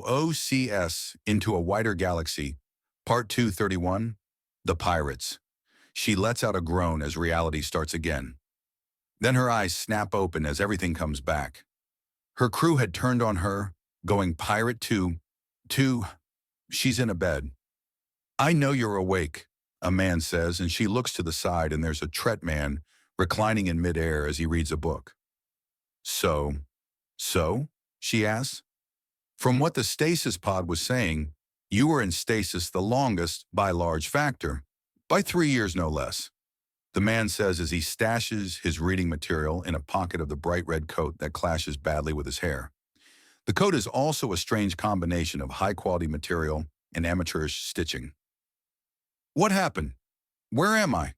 OOCS Into a Wider Galaxy, Part 231, The Pirates. She lets out a groan as reality starts again. Then her eyes snap open as everything comes back. Her crew had turned on her, going pirate to, she's in a bed. "I know you're awake," a man says, and she looks to the side and there's a Tret man reclining in midair as he reads a book. So, she asks. "From what the stasis pod was saying, you were in stasis the longest by large factor, by 3 years no less," the man says as he stashes his reading material in a pocket of the bright red coat that clashes badly with his hair. The coat is also a strange combination of high-quality material and amateurish stitching. "What happened? Where am I?"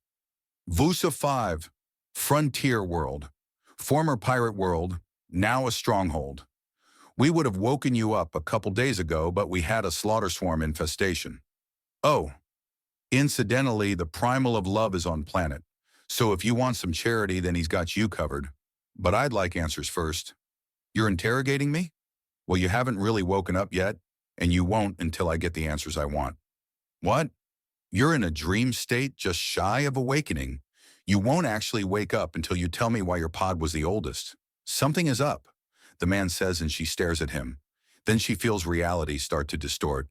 "Vusa 5, Frontier World. Former pirate world, now a stronghold. We would have woken you up a couple days ago, but we had a slaughter swarm infestation." "Oh. Incidentally, the primal of love is on planet. So if you want some charity, then he's got you covered. But I'd like answers first." "You're interrogating me? Well, you haven't really woken up yet, and you won't until I get the answers I want." "What? You're in a dream state just shy of awakening. You won't actually wake up until you tell me why your pod was the oldest." "Something is up," the man says, and she stares at him. Then she feels reality start to distort.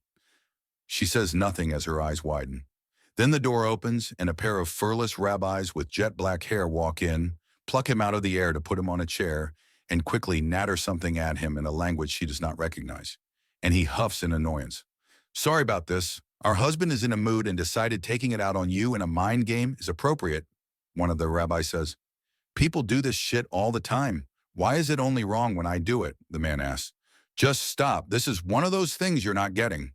She says nothing as her eyes widen. Then the door opens, and a pair of furless rabbis with jet black hair walk in, pluck him out of the air to put him on a chair, and quickly natter something at him in a language she does not recognize. And he huffs in annoyance. "Sorry about this. Our husband is in a mood and decided taking it out on you in a mind game is appropriate," one of the rabbis says. "People do this shit all the time. Why is it only wrong when I do it?" the man asks. "Just stop. This is one of those things you're not getting,"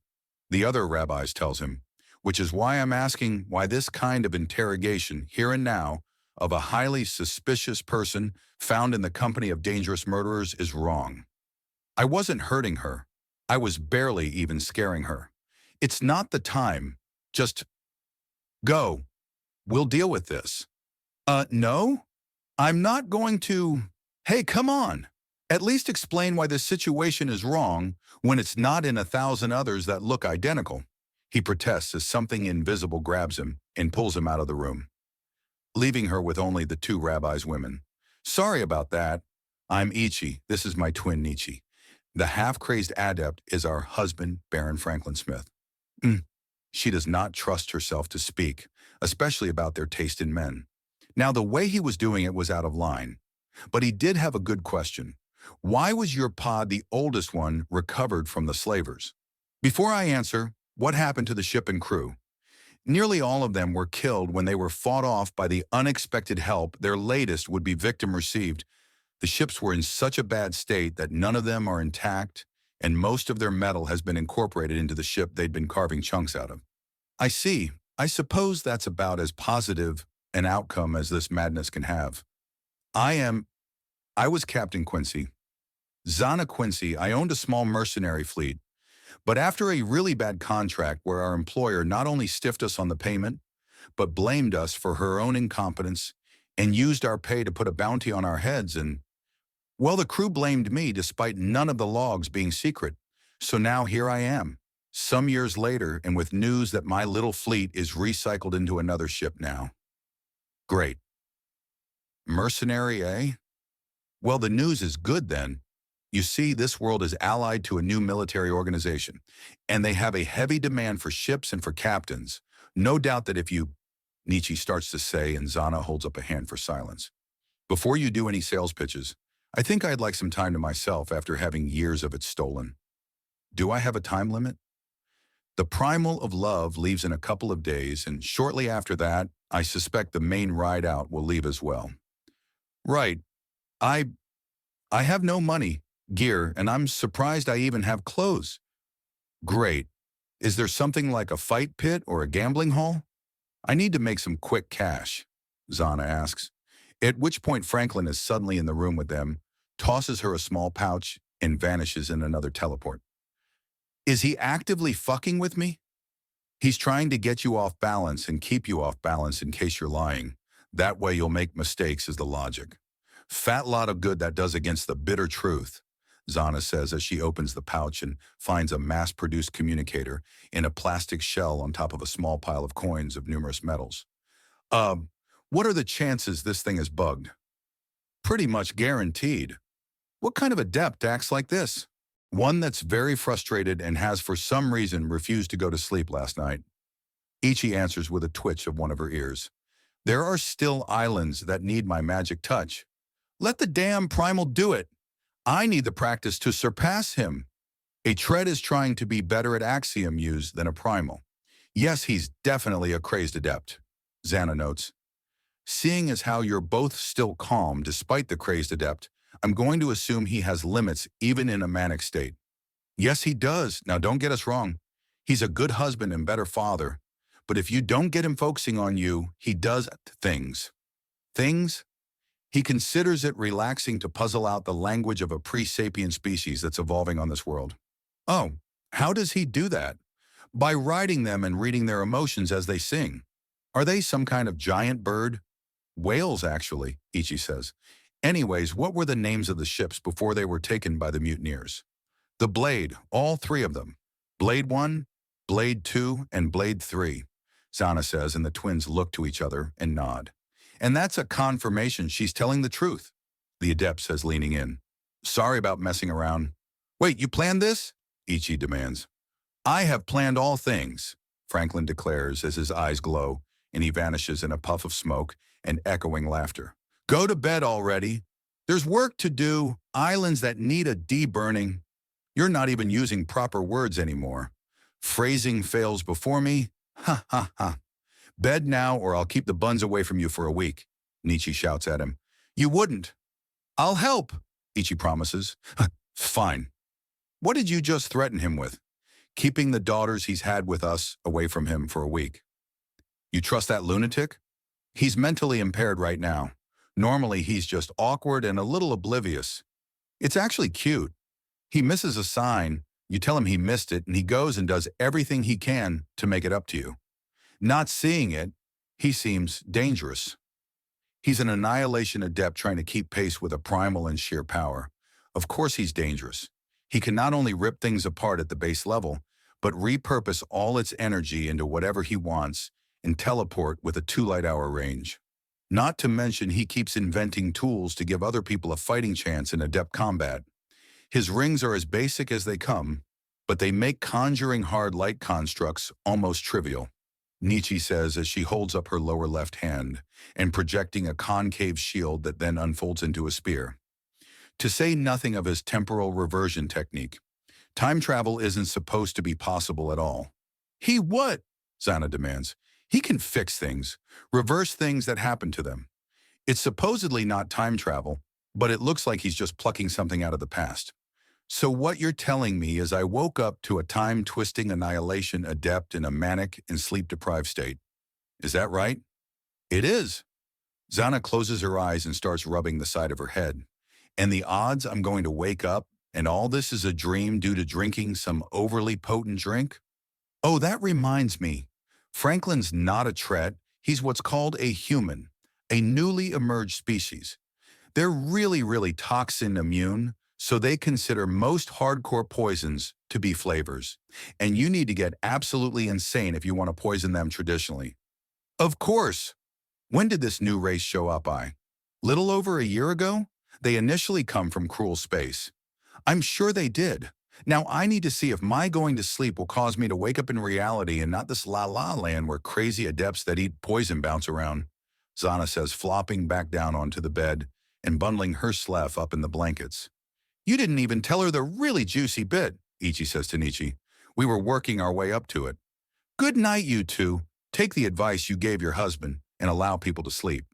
the other rabbis tells him, "which is why I'm asking why this kind of interrogation, here and now, of a highly suspicious person found in the company of dangerous murderers is wrong. I wasn't hurting her. I was barely even scaring her. It's not the time. Just go. We'll deal with this." No? I'm not going to. Hey, come on. At least explain why this situation is wrong when it's not in 1,000 others that look identical," he protests as something invisible grabs him and pulls him out of the room, leaving her with only the two rabbis' women. "Sorry about that. I'm Ichi. This is my twin Nietzsche. The half-crazed adept is our husband, Baron Franklin Smith." She does not trust herself to speak, especially about their taste in men. Now, the way he was doing it was out of line. But he did have a good question. "Why was your pod, the oldest one, recovered from the slavers?" "Before I answer, what happened to the ship and crew?" "Nearly all of them were killed when they were fought off by the unexpected help their latest would-be victim received. The ships were in such a bad state that none of them are intact, and most of their metal has been incorporated into the ship they'd been carving chunks out of." "I see. I suppose that's about as positive an outcome as this madness can have." I was Captain Quincy. Zana Quincy. I owned a small mercenary fleet. But after a really bad contract where our employer not only stiffed us on the payment, but blamed us for her own incompetence and used our pay to put a bounty on our heads well, the crew blamed me despite none of the logs being secret. So now here I am, some years later, and with news that my little fleet is recycled into another ship now. Great. Mercenary, eh? Well, the news is good then. You see, this world is allied to a new military organization, and they have a heavy demand for ships and for captains. No doubt that if you, Nietzsche starts to say, and Zana holds up a hand for silence. "Before you do any sales pitches, I think I'd like some time to myself after having years of it stolen." "Do I have a time limit?" "The primal of love leaves in a couple of days, and shortly after that, I suspect the main ride out will leave as well." "Right. I have no money, gear, and I'm surprised I even have clothes." "Great. Is there something like a fight pit or a gambling hall?" "I need to make some quick cash," Zana asks, at which point Franklin is suddenly in the room with them, tosses her a small pouch, and vanishes in another teleport. "Is he actively fucking with me?" "He's trying to get you off balance and keep you off balance in case you're lying. That way you'll make mistakes is the logic. Fat lot of good that does against the bitter truth." Zana says as she opens the pouch and finds a mass-produced communicator in a plastic shell on top of a small pile of coins of numerous metals. Uh, what are the chances this thing is bugged? Pretty much guaranteed. What kind of adept acts like this? One that's very frustrated and has for some reason refused to go to sleep last night. Ichi answers with a twitch of one of her ears. There are still islands that need my magic touch. Let the damn primal do it. I need the practice to surpass him. A tread is trying to be better at axiom use than a primal. Yes, he's definitely a crazed adept, Zana notes. Seeing as how you're both still calm despite the crazed adept, I'm going to assume he has limits even in a manic state. Yes, he does. Now don't get us wrong. He's a good husband and better father. But if you don't get him focusing on you, he does things. Things? He considers it relaxing to puzzle out the language of a pre-sapient species that's evolving on this world. Oh, how does he do that? By riding them and reading their emotions as they sing. Are they some kind of giant bird? Whales, actually, Ichi says. Anyways, what were the names of the ships before they were taken by the mutineers? The Blade, all three of them. Blade 1, Blade 2, and Blade 3, Zana says, and the twins look to each other and nod. And that's a confirmation she's telling the truth, the Adept says, leaning in. Sorry about messing around. Wait, you planned this? Ichi demands. I have planned all things, Franklin declares as his eyes glow, and he vanishes in a puff of smoke and echoing laughter. Go to bed already. There's work to do, islands that need a deburning. You're not even using proper words anymore. Phrasing fails before me. Ha ha ha. Bed now or I'll keep the buns away from you for a week, Nietzsche shouts at him. You wouldn't. I'll help, Ichi promises. Fine. What did you just threaten him with? Keeping the daughters he's had with us away from him for a week. You trust that lunatic? He's mentally impaired right now. Normally he's just awkward and a little oblivious. It's actually cute. He misses a sign, you tell him he missed it, and he goes and does everything he can to make it up to you. Not seeing it, he seems dangerous. He's an annihilation adept trying to keep pace with a primal and sheer power. Of course he's dangerous. He can not only rip things apart at the base level, but repurpose all its energy into whatever he wants and teleport with a 2 light-hour range. Not to mention he keeps inventing tools to give other people a fighting chance in adept combat. His rings are as basic as they come, but they make conjuring hard light constructs almost trivial, Nietzsche says as she holds up her lower left hand and projecting a concave shield that then unfolds into a spear. To say nothing of his temporal reversion technique, time travel isn't supposed to be possible at all. He what? Zana demands. He can fix things, reverse things that happen to them. It's supposedly not time travel, but it looks like he's just plucking something out of the past. So what you're telling me is I woke up to a time-twisting annihilation adept in a manic and sleep-deprived state. Is that right? It is. Zana closes her eyes and starts rubbing the side of her head. And the odds I'm going to wake up and all this is a dream due to drinking some overly potent drink? Oh, that reminds me. Franklin's not a Tret. He's what's called a human, a newly emerged species. They're really toxin immune, so they consider most hardcore poisons to be flavors. And you need to get absolutely insane if you want to poison them traditionally. Of course. When did this new race show up? Little over a year ago? They initially come from cruel space. I'm sure they did. Now I need to see if my going to sleep will cause me to wake up in reality and not this la-la land where crazy adepts that eat poison bounce around, Zana says, flopping back down onto the bed and bundling her sleff up in the blankets. You didn't even tell her the really juicy bit, Ichi says to Nietzsche. We were working our way up to it. Good night, you two. Take the advice you gave your husband and allow people to sleep.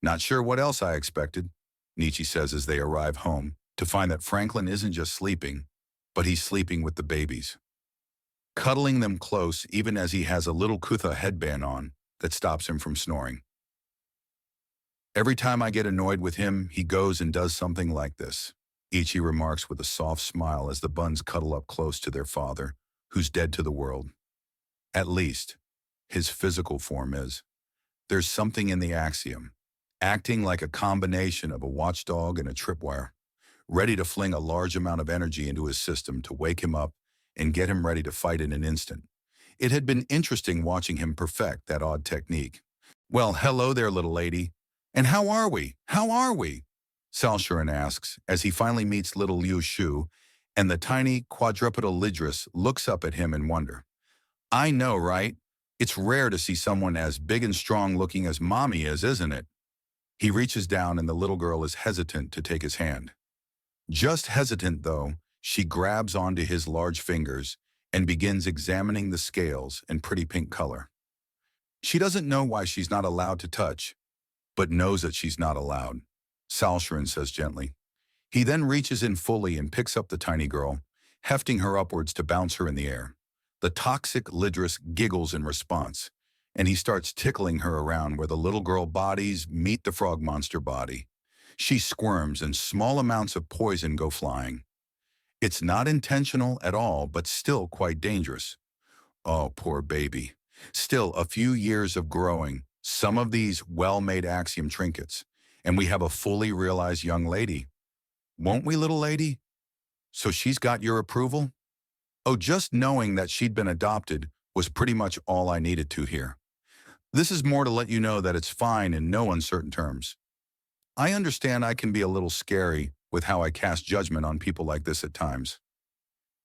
Not sure what else I expected, Nietzsche says as they arrive home to find that Franklin isn't just sleeping, but he's sleeping with the babies. Cuddling them close even as he has a little Kutha headband on that stops him from snoring. Every time I get annoyed with him, he goes and does something like this, Ichi remarks with a soft smile as the buns cuddle up close to their father, who's dead to the world. At least, his physical form is. There's something in the axiom, acting like a combination of a watchdog and a tripwire. ready to fling a large amount of energy into his system to wake him up and get him ready to fight in an instant. It had been interesting watching him perfect that odd technique. "Well, hello there, little lady. And how are we? How are we?" Salshurin asks as he finally meets little Liu Shu, and the tiny quadrupedal Lidris looks up at him in wonder. "I know, right? It's rare to see someone as big and strong looking as Mommy is, isn't it?" He reaches down and the little girl is hesitant to take his hand. Just hesitant, though, she grabs onto his large fingers and begins examining the scales in pretty pink color. She doesn't know why she's not allowed to touch, but knows that she's not allowed, Salshurin says gently. He then reaches in fully and picks up the tiny girl, hefting her upwards to bounce her in the air. The toxic Lidris giggles in response, and he starts tickling her around where the little girl bodies meet the frog monster body. She squirms and small amounts of poison go flying. It's not intentional at all, but still quite dangerous. Oh, poor baby. Still a few years of growing, some of these well-made axiom trinkets, and we have a fully realized young lady. Won't we, little lady? So she's got your approval? Oh, just knowing that she'd been adopted was pretty much all I needed to hear. This is more to let you know that it's fine in no uncertain terms. I understand I can be a little scary with how I cast judgment on people like this at times.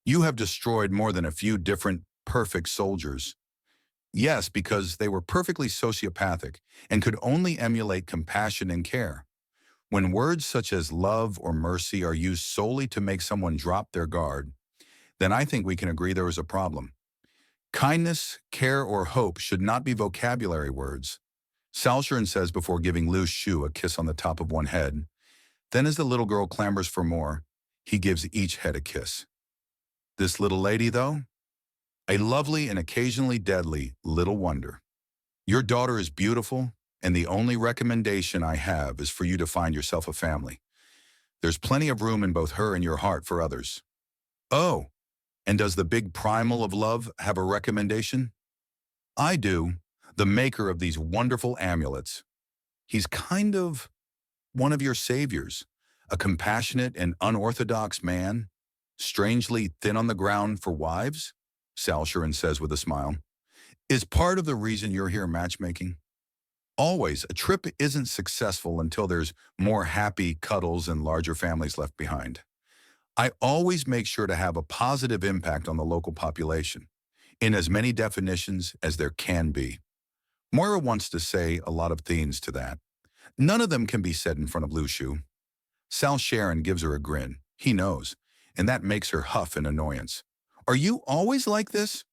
You have destroyed more than a few different perfect soldiers. Yes, because they were perfectly sociopathic and could only emulate compassion and care. When words such as love or mercy are used solely to make someone drop their guard, then I think we can agree there is a problem. Kindness, care, or hope should not be vocabulary words. Salshurin says before giving Liu Shu a kiss on the top of one head. Then as the little girl clamors for more, he gives each head a kiss. This little lady, though? A lovely and occasionally deadly little wonder. Your daughter is beautiful, and the only recommendation I have is for you to find yourself a family. There's plenty of room in both her and your heart for others. Oh, and does the big primal of love have a recommendation? I do, the maker of these wonderful amulets. He's kind of one of your saviors, a compassionate and unorthodox man, strangely thin on the ground for wives, Salshurin says with a smile. Is part of the reason you're here matchmaking? Always, a trip isn't successful until there's more happy cuddles and larger families left behind. I always make sure to have a positive impact on the local population, in as many definitions as there can be. Moira wants to say a lot of things to that. None of them can be said in front of Liu Shu. Salshurin gives her a grin. He knows, and that makes her huff in annoyance. Are you always like this?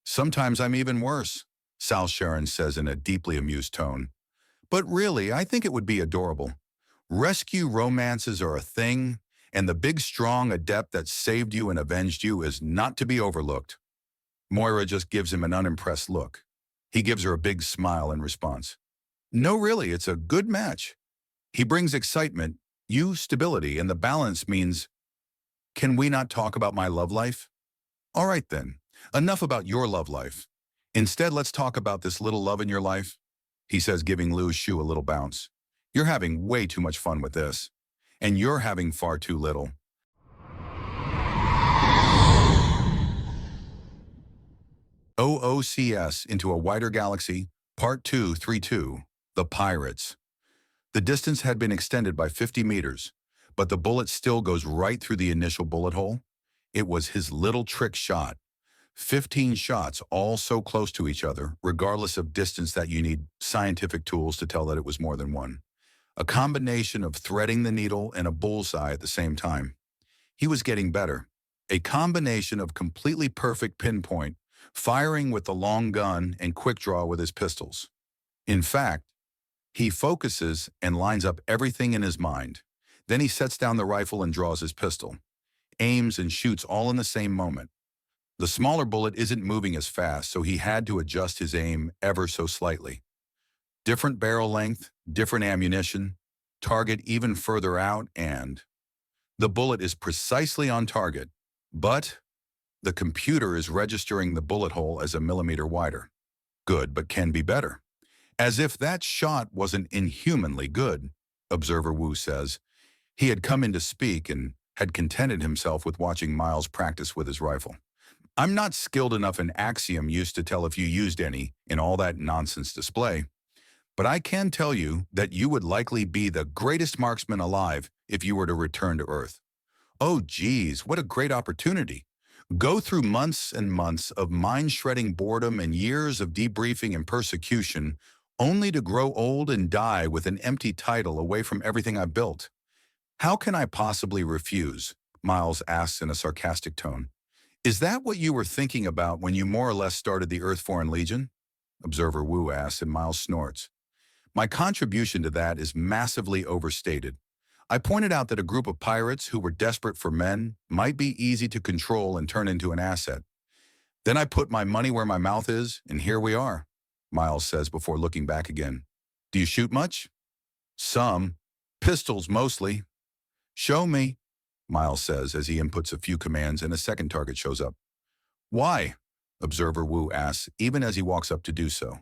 Sometimes I'm even worse, Salshurin says in a deeply amused tone. But really, I think it would be adorable. Rescue romances are a thing, and the big strong adept that saved you and avenged you is not to be overlooked. Moira just gives him an unimpressed look. He gives her a big smile in response. No, really, it's a good match. He brings excitement, you stability, and the balance means, can we not talk about my love life? All right then, enough about your love life. Instead, let's talk about this little love in your life, he says, giving Liu Shu a little bounce. You're having way too much fun with this, and you're having far too little. OOCS Into a Wider Galaxy, Part 232, The Pirates. The distance had been extended by 50 meters, but the bullet still goes right through the initial bullet hole. It was his little trick shot. 15 shots, all so close to each other, regardless of distance that you need scientific tools to tell that it was more than one. A combination of threading the needle and a bullseye at the same time. He was getting better. A combination of completely perfect pinpoint, firing with the long gun and quick draw with his pistols. In fact, he focuses and lines up everything in his mind. Then he sets down the rifle and draws his pistol, aims and shoots all in the same moment. The smaller bullet isn't moving as fast, so he had to adjust his aim ever so slightly. Different barrel length, different ammunition, target even further out, and the bullet is precisely on target, but the computer is registering the bullet hole as a millimeter wider. Good, but can be better. As if that shot wasn't inhumanly good, Observer Wu says. He had come in to speak and had contented himself with watching Miles practice with his rifle. I'm not skilled enough in Axiom use to tell if you used any in all that nonsense display, but I can tell you that you would likely be the greatest marksman alive if you were to return to Earth. Oh geez, what a great opportunity. Go through months and months of mind-shredding boredom and years of debriefing and persecution, only to grow old and die with an empty title away from everything I built. How can I possibly refuse? Miles asks in a sarcastic tone. Is that what you were thinking about when you more or less started the Earth Foreign Legion? Observer Wu asks, and Miles snorts. My contribution to that is massively overstated. I pointed out that a group of pirates who were desperate for men might be easy to control and turn into an asset. Then I put my money where my mouth is, and here we are, Miles says before looking back again. Do you shoot much? Some. Pistols mostly. Show me, Miles says as he inputs a few commands and a second target shows up. Why? Observer Wu asks, even as he walks up to do so.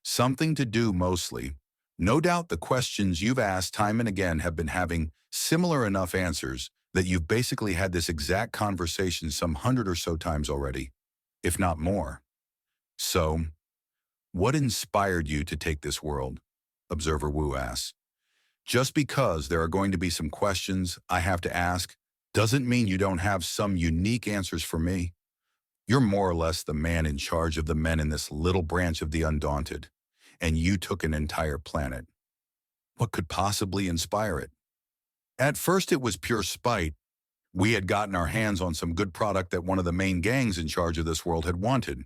Something to do mostly. No doubt the questions you've asked time and again have been having similar enough answers that you've basically had this exact conversation some 100 or so times already, if not more. So, what inspired you to take this world? Observer Wu asks. Just because there are going to be some questions I have to ask doesn't mean you don't have some unique answers for me. You're more or less the man in charge of the men in this little branch of the Undaunted, and you took an entire planet. What could possibly inspire it? At first it was pure spite. We had gotten our hands on some good product that one of the main gangs in charge of this world had wanted.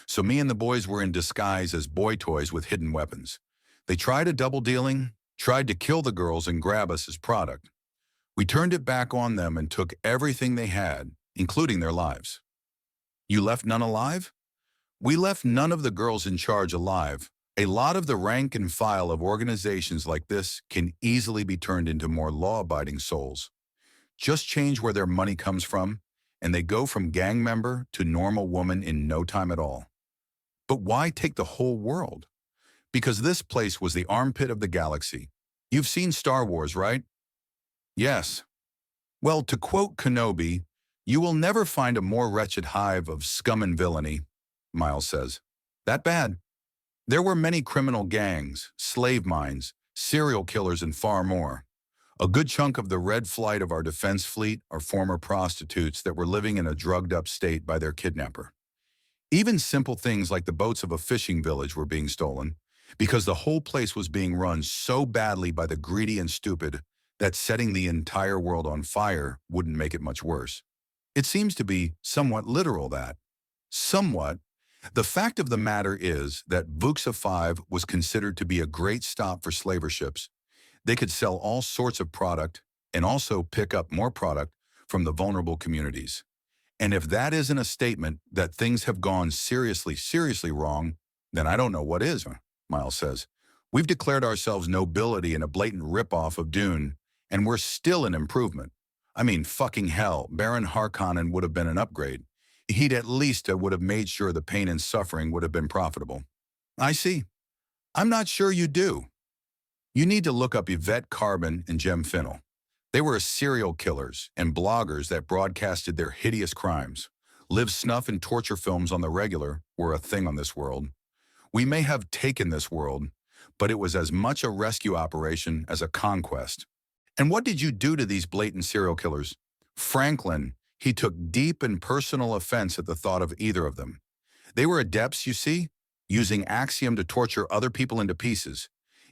So me and the boys were in disguise as boy toys with hidden weapons. They tried a double dealing, tried to kill the girls and grab us as product. We turned it back on them and took everything they had, including their lives. You left none alive? We left none of the girls in charge alive. A lot of the rank and file of organizations like this can easily be turned into more law-abiding souls. Just change where their money comes from, and they go from gang member to normal woman in no time at all. But why take the whole world? Because this place was the armpit of the galaxy. You've seen Star Wars, right? Yes. Well, to quote Kenobi, you will never find a more wretched hive of scum and villainy, Miles says. That bad? There were many criminal gangs, slave mines, serial killers, and far more. A good chunk of the red flight of our defense fleet are former prostitutes that were living in a drugged-up state by their kidnapper. Even simple things like the boats of a fishing village were being stolen, because the whole place was being run so badly by the greedy and stupid that setting the entire world on fire wouldn't make it much worse. It seems to be somewhat literal that. Somewhat. The fact of the matter is that VUCSA 5 was considered to be a great stop for slaver ships. They could sell all sorts of product and also pick up more product from the vulnerable communities. And if that isn't a statement that things have gone seriously wrong, then I don't know what is, Miles says. We've declared ourselves nobility in a blatant ripoff of Dune, and we're still an improvement. I mean, fucking hell, Baron Harkonnen would have been an upgrade. He'd at least would have made sure the pain and suffering would have been profitable. I see. I'm not sure you do. You need to look up Yvette Carbon and Jem Finnell. They were serial killers and bloggers that broadcasted their hideous crimes. Live snuff and torture films on the regular were a thing on this world. We may have taken this world, but it was as much a rescue operation as a conquest. And what did you do to these blatant serial killers? Franklin, he took deep and personal offense at the thought of either of them. They were adepts, you see, using Axiom to torture other people into pieces.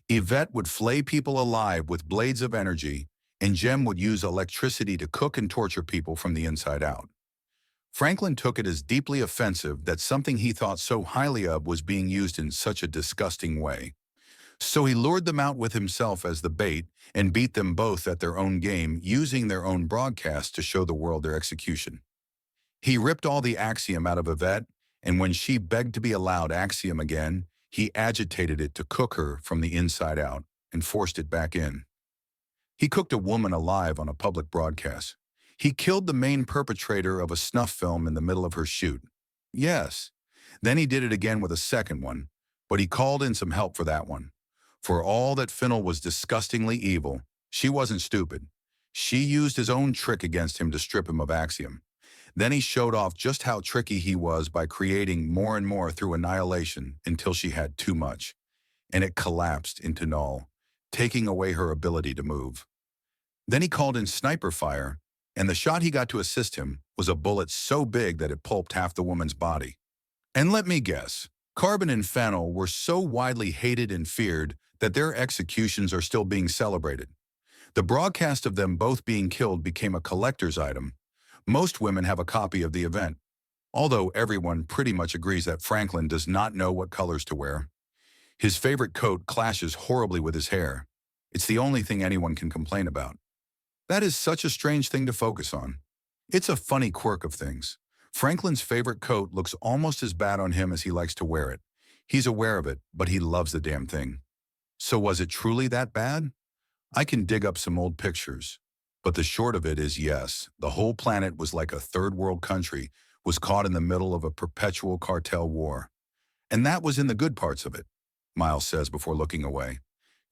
Yvette would flay people alive with blades of energy, and Jem would use electricity to cook and torture people from the inside out. Franklin took it as deeply offensive that something he thought so highly of was being used in such a disgusting way. So he lured them out with himself as the bait and beat them both at their own game, using their own broadcast to show the world their execution. He ripped all the Axiom out of Yvette, and when she begged to be allowed Axiom again, he agitated it to cook her from the inside out and forced it back in. He cooked a woman alive on a public broadcast. He killed the main perpetrator of a snuff film in the middle of her shoot. Yes. Then he did it again with a second one, but he called in some help for that one. For all that Finnell was disgustingly evil, she wasn't stupid. She used his own trick against him to strip him of Axiom. Then he showed off just how tricky he was by creating more and more through annihilation until she had too much, and it collapsed into null, taking away her ability to move. Then he called in sniper fire, and the shot he got to assist him was a bullet so big that it pulped half the woman's body. And let me guess, Carbon and Fennel were so widely hated and feared that their executions are still being celebrated. The broadcast of them both being killed became a collector's item. Most women have a copy of the event, although everyone pretty much agrees that Franklin does not know what colors to wear. His favorite coat clashes horribly with his hair. It's the only thing anyone can complain about. That is such a strange thing to focus on. It's a funny quirk of things. Franklin's favorite coat looks almost as bad on him as he likes to wear it. He's aware of it, but he loves the damn thing. So was it truly that bad? I can dig up some old pictures. But the short of it is yes, the whole planet was like a third world country, was caught in the middle of a perpetual cartel war. And that was in the good parts of it, Miles says before looking away.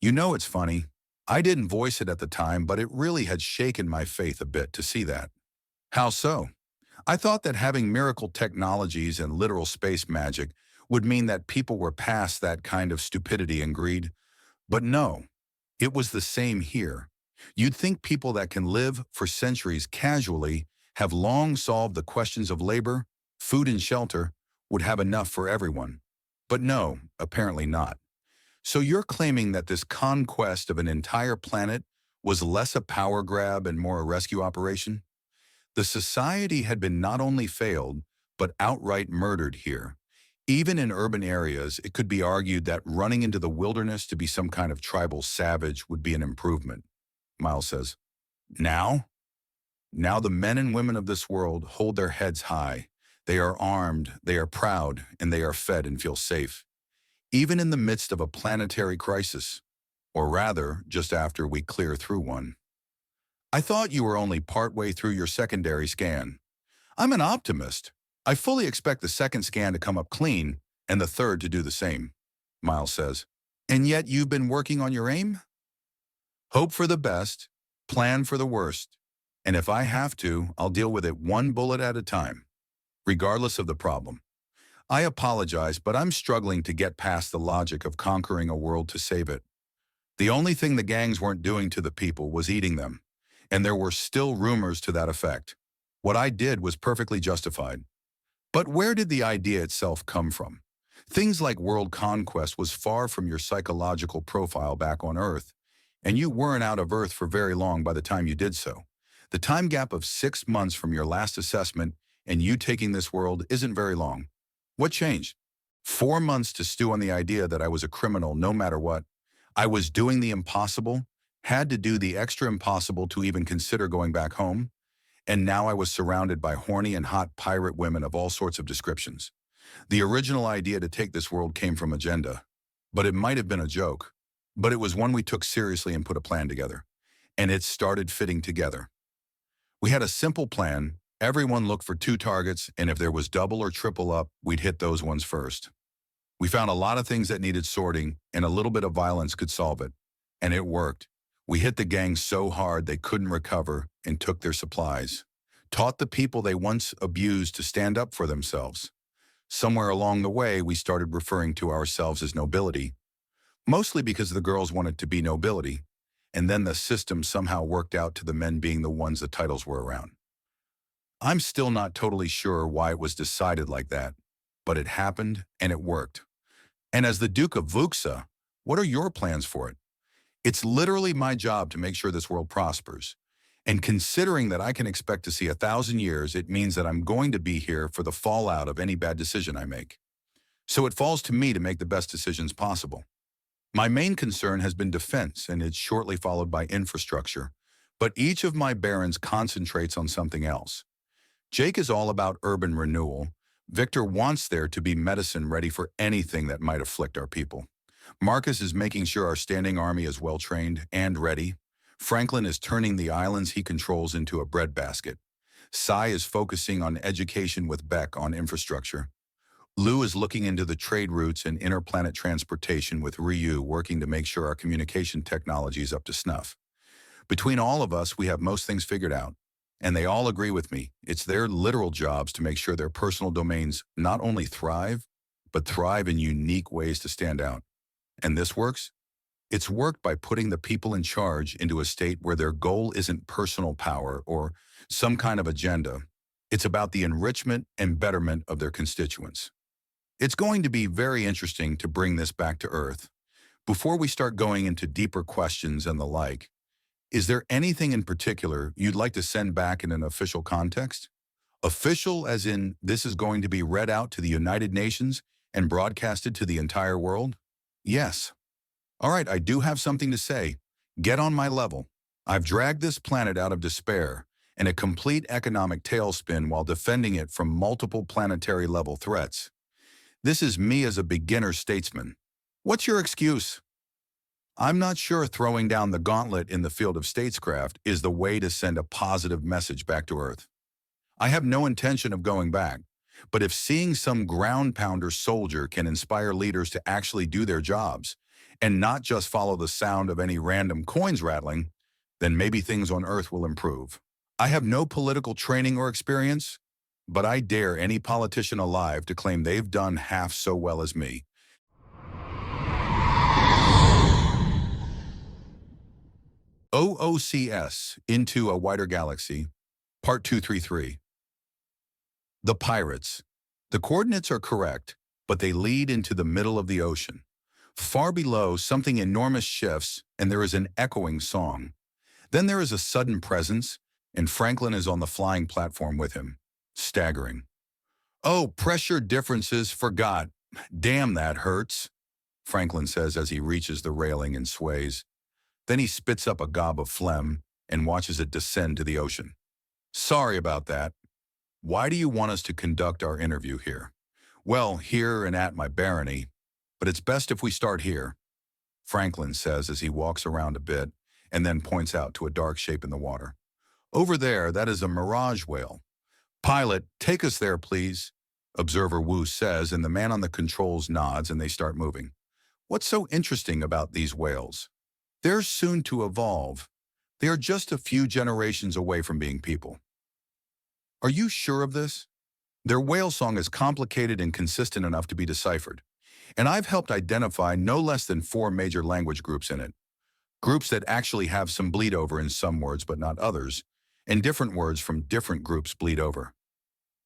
You know it's funny. I didn't voice it at the time, but it really had shaken my faith a bit to see that. How so? I thought that having miracle technologies and literal space magic would mean that people were past that kind of stupidity and greed. But no, it was the same here. You'd think people that can live for centuries casually, have long solved the questions of labor, food and shelter, would have enough for everyone. But no, apparently not. So you're claiming that this conquest of an entire planet was less a power grab and more a rescue operation? The society had been not only failed, but outright murdered here. Even in urban areas, it could be argued that running into the wilderness to be some kind of tribal savage would be an improvement. Miles says, Now the men and women of this world hold their heads high. They are armed, they are proud, and they are fed and feel safe. Even in the midst of a planetary crisis, or rather, just after we clear through one. I thought you were only partway through your secondary scan. I'm an optimist. I fully expect the second scan to come up clean and the third to do the same, Miles says. And yet you've been working on your aim? Hope for the best, plan for the worst, and if I have to, I'll deal with it one bullet at a time, regardless of the problem. I apologize, but I'm struggling to get past the logic of conquering a world to save it. The only thing the gangs weren't doing to the people was eating them, and there were still rumors to that effect. What I did was perfectly justified. But where did the idea itself come from? Things like world conquest was far from your psychological profile back on Earth, and you weren't out of Earth for very long by the time you did so. The time gap of 6 months from your last assessment and you taking this world isn't very long. What changed? 4 months to stew on the idea that I was a criminal no matter what. I was doing the impossible, had to do the extra impossible to even consider going back home, and now I was surrounded by horny and hot pirate women of all sorts of descriptions. The original idea to take this world came from Agenda, but it might have been a joke. But it was one we took seriously and put a plan together. And it started fitting together. We had a simple plan. Everyone looked for 2 targets, and if there was double or triple up, we'd hit those ones first. We found a lot of things that needed sorting, and a little bit of violence could solve it. And it worked. We hit the gang so hard they couldn't recover and took their supplies. Taught the people they once abused to stand up for themselves. Somewhere along the way, we started referring to ourselves as nobility, mostly because the girls wanted to be nobility, and then the system somehow worked out to the men being the ones the titles were around. I'm still not totally sure why it was decided like that, but it happened and it worked. And as the Duke of Vuxa, what are your plans for it? It's literally my job to make sure this world prospers. And considering that I can expect to see 1,000 years, it means that I'm going to be here for the fallout of any bad decision I make. So it falls to me to make the best decisions possible. My main concern has been defense, and it's shortly followed by infrastructure, but each of my barons concentrates on something else. Jake is all about urban renewal. Victor wants there to be medicine ready for anything that might afflict our people. Marcus is making sure our standing army is well-trained and ready. Franklin is turning the islands he controls into a breadbasket. Sai is focusing on education with Beck on infrastructure. Lou is looking into the trade routes and interplanet transportation with Ryu working to make sure our communication technology is up to snuff. Between all of us, we have most things figured out. And they all agree with me. It's their literal jobs to make sure their personal domains not only thrive, but thrive in unique ways to stand out. And this works? It's worked by putting the people in charge into a state where their goal isn't personal power or some kind of agenda. It's about the enrichment and betterment of their constituents. It's going to be very interesting to bring this back to Earth. Before we start going into deeper questions and the like, is there anything in particular you'd like to send back in an official context? Official as in this is going to be read out to the United Nations and broadcasted to the entire world? Yes. All right, I do have something to say. Get on my level. I've dragged this planet out of despair and a complete economic tailspin while defending it from multiple planetary level threats. This is me as a beginner statesman. What's your excuse? I'm not sure throwing down the gauntlet in the field of statescraft is the way to send a positive message back to Earth. I have no intention of going back, but if seeing some ground pounder soldier can inspire leaders to actually do their jobs and not just follow the sound of any random coins rattling, then maybe things on Earth will improve. I have no political training or experience, but I dare any politician alive to claim they've done half so well as me. OOCS, Into a Wider Galaxy, Part 233. The Pirates. The coordinates are correct, but they lead into the middle of the ocean. Far below, something enormous shifts, and there is an echoing song. Then there is a sudden presence, and Franklin is on the flying platform with him, staggering. Oh, pressure differences, forgot. Damn, that hurts, Franklin says as he reaches the railing and sways. Then he spits up a gob of phlegm and watches it descend to the ocean. Sorry about that. Why do you want us to conduct our interview here? Well, here and at my barony, but it's best if we start here, Franklin says as he walks around a bit and then points out to a dark shape in the water. Over there, that is a mirage whale. Pilot, take us there, please, Observer Wu says, and the man on the controls nods and they start moving. What's so interesting about these whales? They're soon to evolve. They are just a few generations away from being people. Are you sure of this? Their whale song is complicated and consistent enough to be deciphered, and I've helped identify no less than 4 major language groups in it. Groups that actually have some bleed over in some words but not others, and different words from different groups bleed over.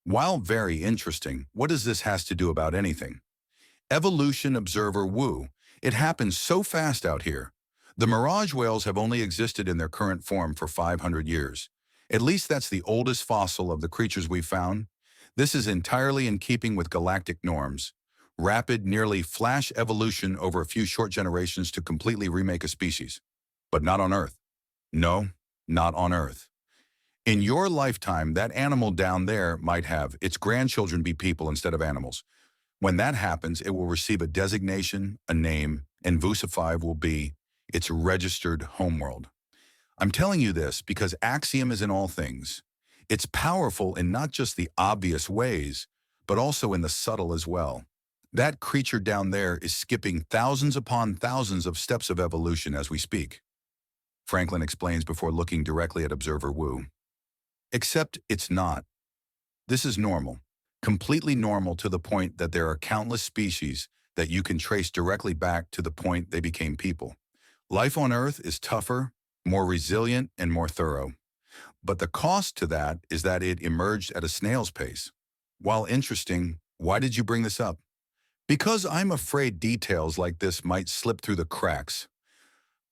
While very interesting, what does this has to do about anything? Evolution, Observer Wu. It happens so fast out here. The mirage whales have only existed in their current form for 500 years. At least that's the oldest fossil of the creatures we've found. This is entirely in keeping with galactic norms. Rapid, nearly flash evolution over a few short generations to completely remake a species. But not on Earth. No, not on Earth. In your lifetime, that animal down there might have its grandchildren be people instead of animals. When that happens, it will receive a designation, a name, and VUSA 5 will be its registered homeworld. I'm telling you this because axiom is in all things. It's powerful in not just the obvious ways, but also in the subtle as well. That creature down there is skipping thousands upon thousands of steps of evolution as we speak, Franklin explains before looking directly at Observer Wu. Except it's not. This is normal, completely normal to the point that there are countless species that you can trace directly back to the point they became people. Life on Earth is tougher, more resilient, and more thorough. But the cost to that is that it emerged at a snail's pace. While interesting, why did you bring this up? Because I'm afraid details like this might slip through the cracks.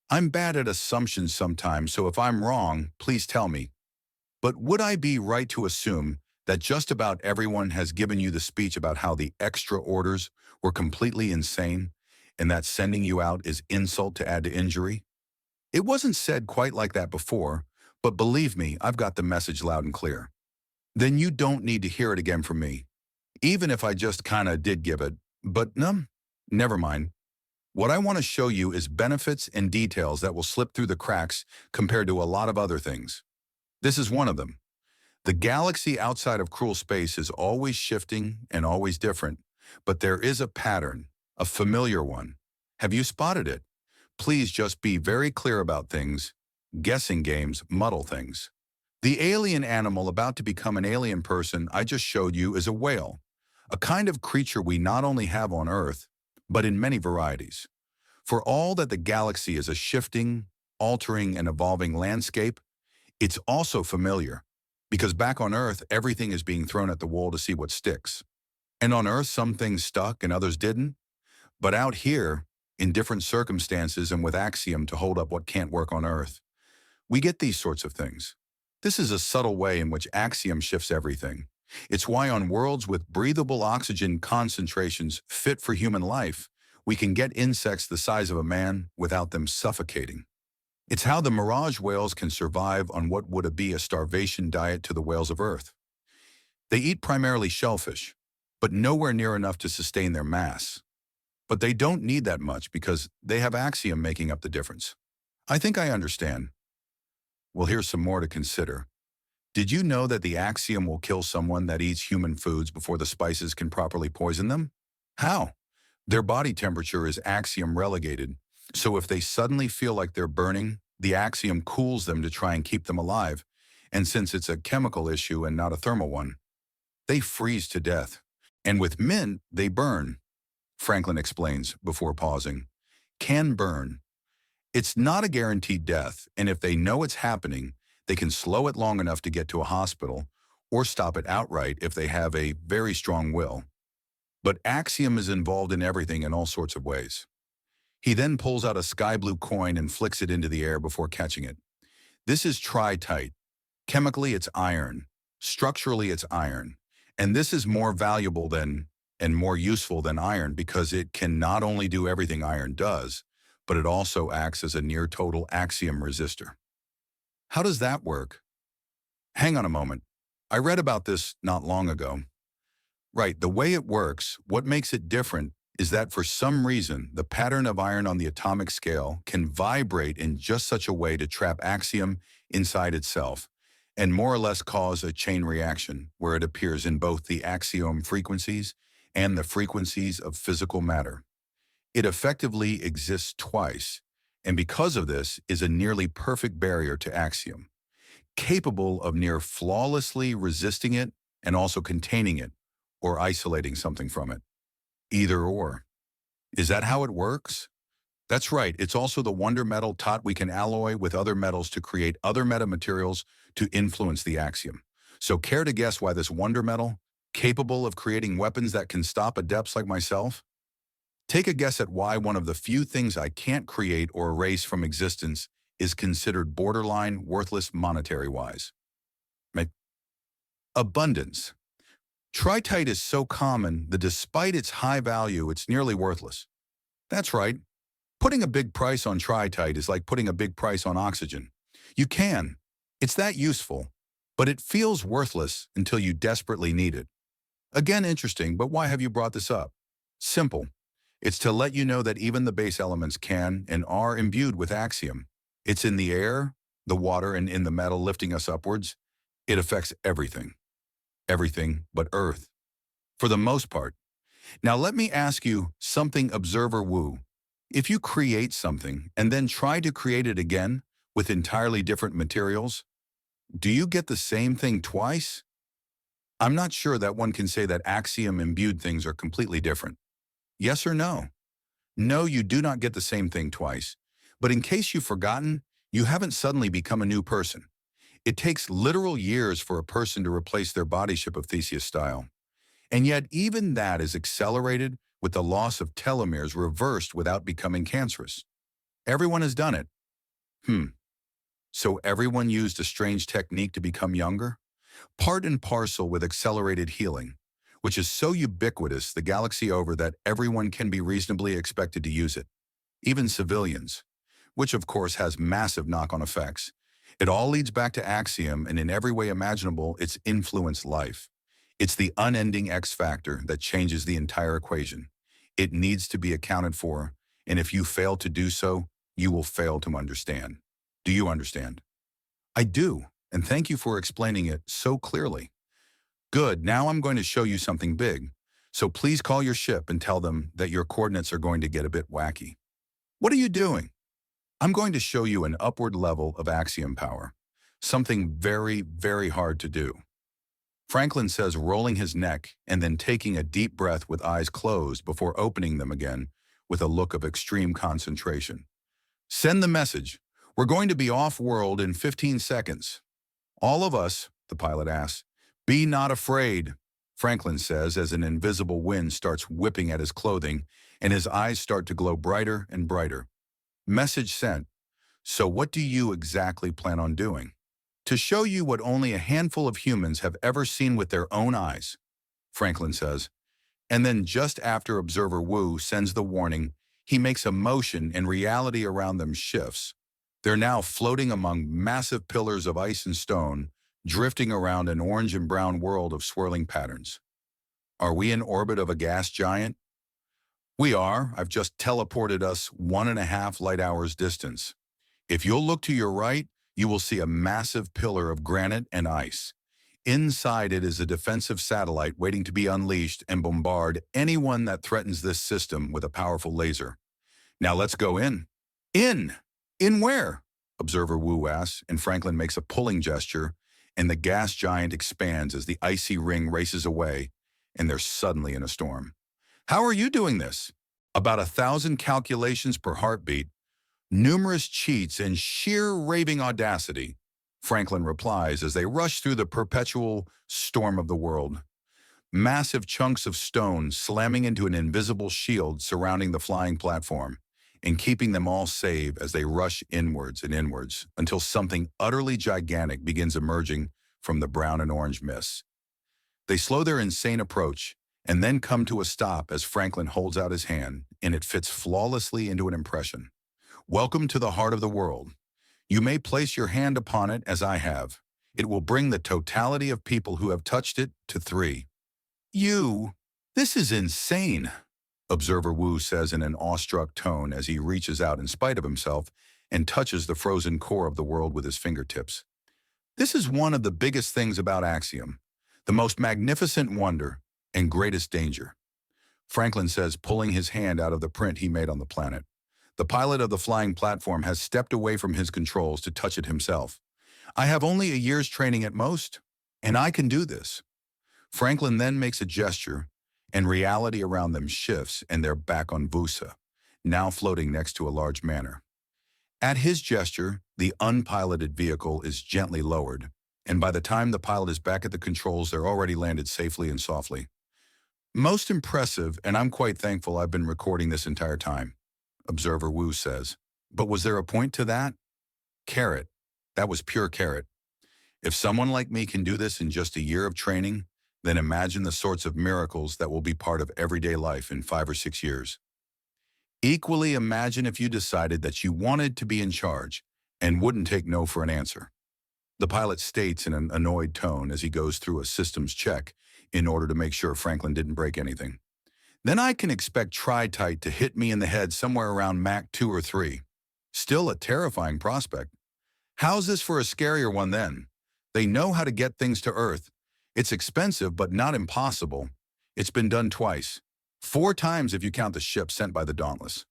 I'm bad at assumptions sometimes, so if I'm wrong, please tell me. But would I be right to assume that just about everyone has given you the speech about how the extra orders were completely insane, and that sending you out is insult to add to injury? It wasn't said quite like that before, but believe me, I've got the message loud and clear. Then you don't need to hear it again from me, even if I just kinda did give it, but no, never mind. What I want to show you is benefits and details that will slip through the cracks compared to a lot of other things. This is one of them. The galaxy outside of cruel space is always shifting and always different, but there is a pattern, a familiar one. Have you spotted it? Please just be very clear about things. Guessing games muddle things. The alien animal about to become an alien person I just showed you is a whale, a kind of creature we not only have on Earth, but in many varieties. For all that the galaxy is a shifting, altering, and evolving landscape, it's also familiar, because back on Earth, everything is being thrown at the wall to see what sticks. And on Earth, some things stuck and others didn't. But out here, in different circumstances and with Axiom to hold up what can't work on Earth, we get these sorts of things. This is a subtle way in which Axiom shifts everything. It's why on worlds with breathable oxygen concentrations fit for human life, we can get insects the size of a man without them suffocating. It's how the mirage whales can survive on what would be a starvation diet to the whales of Earth. They eat primarily shellfish, but nowhere near enough to sustain their mass. But they don't need that much because they have Axiom making up the difference. I think I understand. Well, here's some more to consider. Did you know that the Axiom will kill someone that eats human foods before the spices can properly poison them? How? Their body temperature is Axiom relegated, so if they suddenly feel like they're burning, the Axiom cools them to try and keep them alive, and since it's a chemical issue and not a thermal one, they freeze to death. And with mint, they burn, Franklin explains before pausing. Can burn. It's not a guaranteed death, and if they know it's happening, they can slow it long enough to get to a hospital or stop it outright if they have a very strong will. But Axiom is involved in everything in all sorts of ways. He then pulls out a sky blue coin and flicks it into the air before catching it. This is tritite. Chemically, it's iron. Structurally, it's iron. And this is more valuable than and more useful than iron because it can not only do everything iron does, but it also acts as a near-total Axiom resistor. How does that work? Hang on a moment. I read about this not long ago. Right, the way it works, what makes it different, is that for some reason, the pattern of iron on the atomic scale can vibrate in just such a way to trap Axiom inside itself, and more or less cause a chain reaction where it appears in both the Axiom frequencies and the frequencies of physical matter. It effectively exists twice, and because of this is a nearly perfect barrier to Axiom, capable of near flawlessly resisting it and also containing it, or isolating something from it. Either or. Is that how it works? That's right, it's also the wonder metal taught we can alloy with other metals to create other metamaterials to influence the Axiom. So care to guess why this wonder metal, capable of creating weapons that can stop adepts like myself? Take a guess at why one of the few things I can't create or erase from existence is considered borderline worthless monetary-wise. Abundance. Tritite is so common that despite its high value, it's nearly worthless. That's right. Putting a big price on tritite is like putting a big price on oxygen. You can. It's that useful, but it feels worthless until you desperately need it. Again, interesting, but why have you brought this up? Simple. It's to let you know that even the base elements can and are imbued with Axiom. It's in the air, the water, and in the metal lifting us upwards. It affects everything. Everything but Earth, for the most part. Now let me ask you something, Observer Wu. If you create something and then try to create it again with entirely different materials, do you get the same thing twice? I'm not sure that one can say that Axiom-imbued things are completely different. Yes or no? No, you do not get the same thing twice. But in case you've forgotten, you haven't suddenly become a new person. It takes literal years for a person to replace their body ship of Theseus style. And yet even that is accelerated with the loss of telomeres reversed without becoming cancerous. Everyone has done it. So everyone used a strange technique to become younger? Part and parcel with accelerated healing, which is so ubiquitous the galaxy over that everyone can be reasonably expected to use it. Even civilians, which of course has massive knock-on effects. It all leads back to Axiom, and in every way imaginable, it's influenced life. It's the unending X factor that changes the entire equation. It needs to be accounted for, and if you fail to do so, you will fail to understand. Do you understand? I do, and thank you for explaining it so clearly. Good, now I'm going to show you something big. So please call your ship and tell them that your coordinates are going to get a bit wacky. What are you doing? I'm going to show you an upward level of axiom power, something very, very hard to do. Franklin says, rolling his neck and then taking a deep breath with eyes closed before opening them again with a look of extreme concentration. Send the message. We're going to be off-world in 15 seconds. All of us, the pilot asks, be not afraid, Franklin says as an invisible wind starts whipping at his clothing and his eyes start to glow brighter and brighter. Message sent. So what do you exactly plan on doing? To show you what only a handful of humans have ever seen with their own eyes, Franklin says. And then just after Observer Wu sends the warning, he makes a motion and reality around them shifts. They're now floating among massive pillars of ice and stone, drifting around an orange and brown world of swirling patterns. Are we in orbit of a gas giant? We are. I've just teleported us 1.5 light hours distance. If you'll look to your right, you will see a massive pillar of granite and ice. Inside it is a defensive satellite waiting to be unleashed and bombard anyone that threatens this system with a powerful laser. Now let's go in. In! In where? Observer Wu asks, and Franklin makes a pulling gesture, and the gas giant expands as the icy ring races away, and they're suddenly in a storm. How are you doing this? About 1,000 calculations per heartbeat, numerous cheats and sheer raving audacity, Franklin replies as they rush through the perpetual storm of the world. Massive chunks of stone slamming into an invisible shield surrounding the flying platform and keeping them all safe as they rush inwards and inwards until something utterly gigantic begins emerging from the brown and orange mists. They slow their insane approach and then come to a stop as Franklin holds out his hand and it fits flawlessly into an impression. Welcome to the heart of the world. You may place your hand upon it as I have. It will bring the totality of people who have touched it to 3. This is insane, Observer Wu says in an awestruck tone as he reaches out in spite of himself and touches the frozen core of the world with his fingertips. This is one of the biggest things about Axiom, the most magnificent wonder and greatest danger, Franklin says, pulling his hand out of the print he made on the planet. The pilot of the flying platform has stepped away from his controls to touch it himself. I have only a year's training at most, and I can do this. Franklin then makes a gesture, and reality around them shifts, and they're back on Vusa, now floating next to a large manor. At his gesture, the unpiloted vehicle is gently lowered, and by the time the pilot is back at the controls, they're already landed safely and softly. Most impressive, and I'm quite thankful I've been recording this entire time, Observer Wu says. But was there a point to that? Carrot. That was pure carrot. If someone like me can do this in just a year of training, then imagine the sorts of miracles that will be part of everyday life in 5 or 6 years. Equally, imagine if you decided that you wanted to be in charge and wouldn't take no for an answer. The pilot states in an annoyed tone as he goes through a systems check in order to make sure Franklin didn't break anything. Then I can expect Tri-Tite to hit me in the head somewhere around Mach 2 or 3. Still a terrifying prospect. How's this for a scarier one then? They know how to get things to Earth. It's expensive, but not impossible. It's been done twice. 4 times if you count the ship sent by the Dauntless.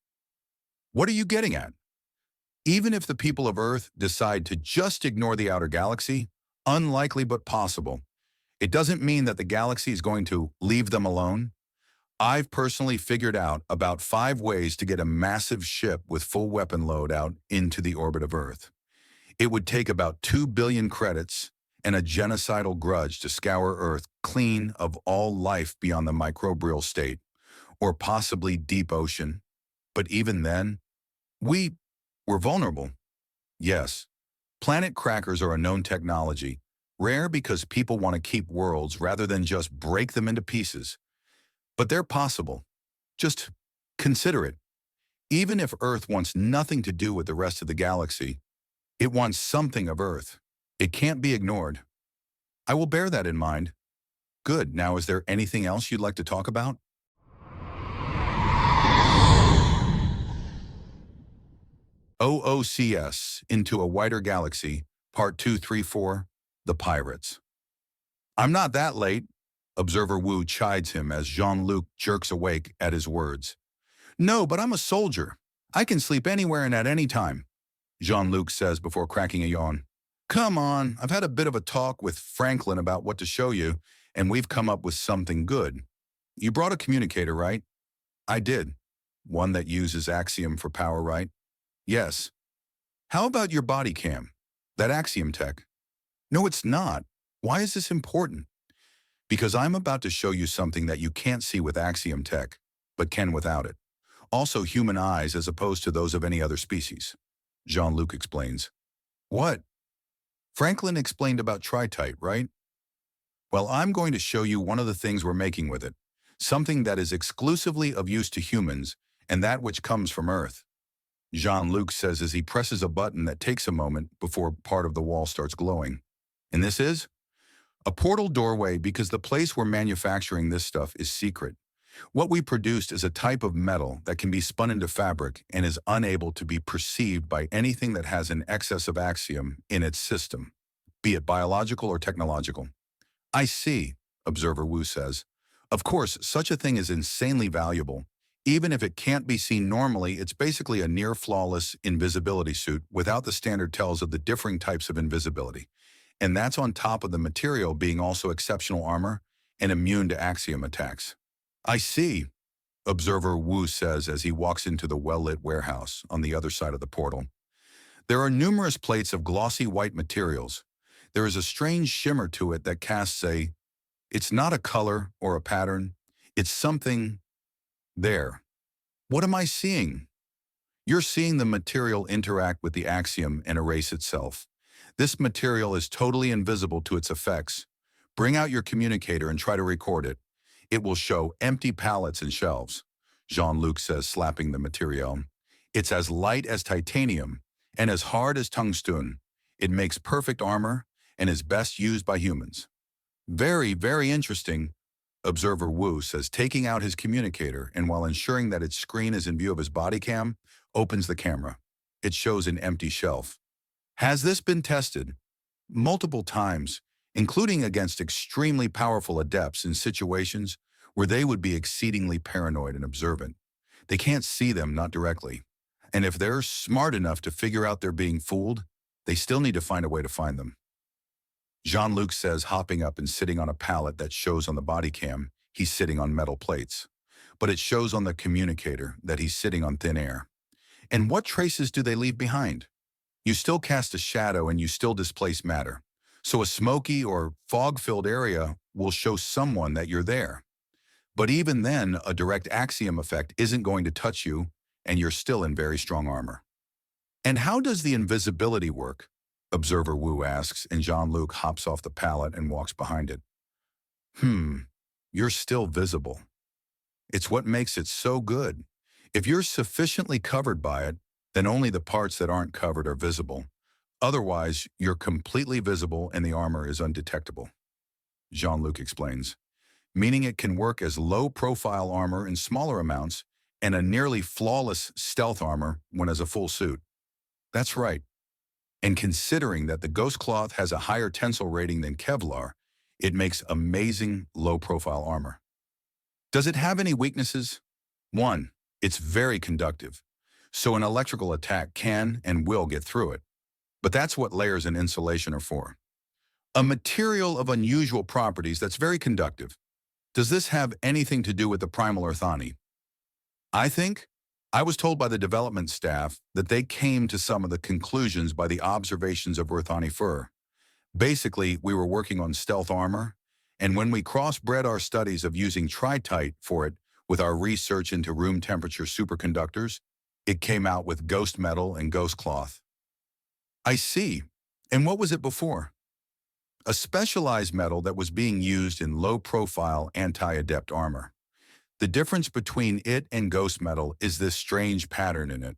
What are you getting at? Even if the people of Earth decide to just ignore the outer galaxy, unlikely but possible, it doesn't mean that the galaxy is going to leave them alone. I've personally figured out about 5 ways to get a massive ship with full weapon load out into the orbit of Earth. It would take about 2 billion credits and a genocidal grudge to scour Earth clean of all life beyond the microbial state, or possibly deep ocean. But even then, we're vulnerable. Yes, planet crackers are a known technology, rare because people want to keep worlds rather than just break them into pieces. But they're possible. Just consider it. Even if Earth wants nothing to do with the rest of the galaxy, it wants something of Earth. It can't be ignored. I will bear that in mind. Good. Now, is there anything else you'd like to talk about? OOCS, Into a Wider Galaxy, Part 234, The Pirates. I'm not that late, Observer Wu chides him as Jean-Luc jerks awake at his words. No, but I'm a soldier. I can sleep anywhere and at any time. Jean-Luc says before cracking a yawn. Come on, I've had a bit of a talk with Franklin about what to show you, and we've come up with something good. You brought a communicator, right? I did. One that uses Axiom for power, right? Yes. How about your body cam? That Axiom tech? No, it's not. Why is this important? Because I'm about to show you something that you can't see with Axiom tech, but can without it. Also human eyes as opposed to those of any other species. Jean-Luc explains. What? Franklin explained about tritite, right? Well, I'm going to show you one of the things we're making with it, something that is exclusively of use to humans and that which comes from Earth. Jean-Luc says as he presses a button that takes a moment before part of the wall starts glowing. And this is? A portal doorway because the place we're manufacturing this stuff is secret. What we produced is a type of metal that can be spun into fabric and is unable to be perceived by anything that has an excess of axiom in its system, be it biological or technological. I see, Observer Wu says. Of course, such a thing is insanely valuable. Even if it can't be seen normally, it's basically a near-flawless invisibility suit without the standard tells of the differing types of invisibility. And that's on top of the material being also exceptional armor and immune to axiom attacks. I see, Observer Wu says as he walks into the well-lit warehouse on the other side of the portal. There are numerous plates of glossy white materials. There is a strange shimmer to it that casts it's not a color or a pattern, it's something there. What am I seeing? You're seeing the material interact with the axiom and erase itself. This material is totally invisible to its effects. Bring out your communicator and try to record it. It will show empty pallets and shelves, Jean-Luc says, slapping the material. It's as light as titanium and as hard as tungsten. It makes perfect armor and is best used by humans. Very, very interesting, Observer Wu says, taking out his communicator and while ensuring that its screen is in view of his body cam, opens the camera. It shows an empty shelf. Has this been tested? Multiple times, including against extremely powerful adepts in situations where they would be exceedingly paranoid and observant. They can't see them, not directly. And if they're smart enough to figure out they're being fooled, they still need to find a way to find them. Jean-Luc says, hopping up and sitting on a pallet that shows on the body cam, he's sitting on metal plates. But it shows on the communicator that he's sitting on thin air. And what traces do they leave behind? You still cast a shadow and you still displace matter. So a smoky or fog-filled area will show someone that you're there. But even then, a direct axiom effect isn't going to touch you and you're still in very strong armor. And how does the invisibility work? Observer Wu asks, and Jean-Luc hops off the pallet and walks behind it. You're still visible. It's what makes it so good. If you're sufficiently covered by it, then only the parts that aren't covered are visible. Otherwise, you're completely visible and the armor is undetectable. Jean-Luc explains, meaning it can work as low-profile armor in smaller amounts and a nearly flawless stealth armor when as a full suit. That's right. And considering that the Ghost Cloth has a higher tensile rating than Kevlar, it makes amazing low-profile armor. Does it have any weaknesses? 1. It's very conductive, so an electrical attack can and will get through it. But that's what layers and insulation are for. A material of unusual properties that's very conductive. Does this have anything to do with the primal Earthani? I was told by the development staff that they came to some of the conclusions by the observations of Earthani fur. Basically, we were working on stealth armor, and when we crossbred our studies of using tritite for it with our research into room temperature superconductors, it came out with ghost metal and ghost cloth. I see. And what was it before? A specialized metal that was being used in low-profile anti-adept armor. The difference between it and ghost metal is this strange pattern in it,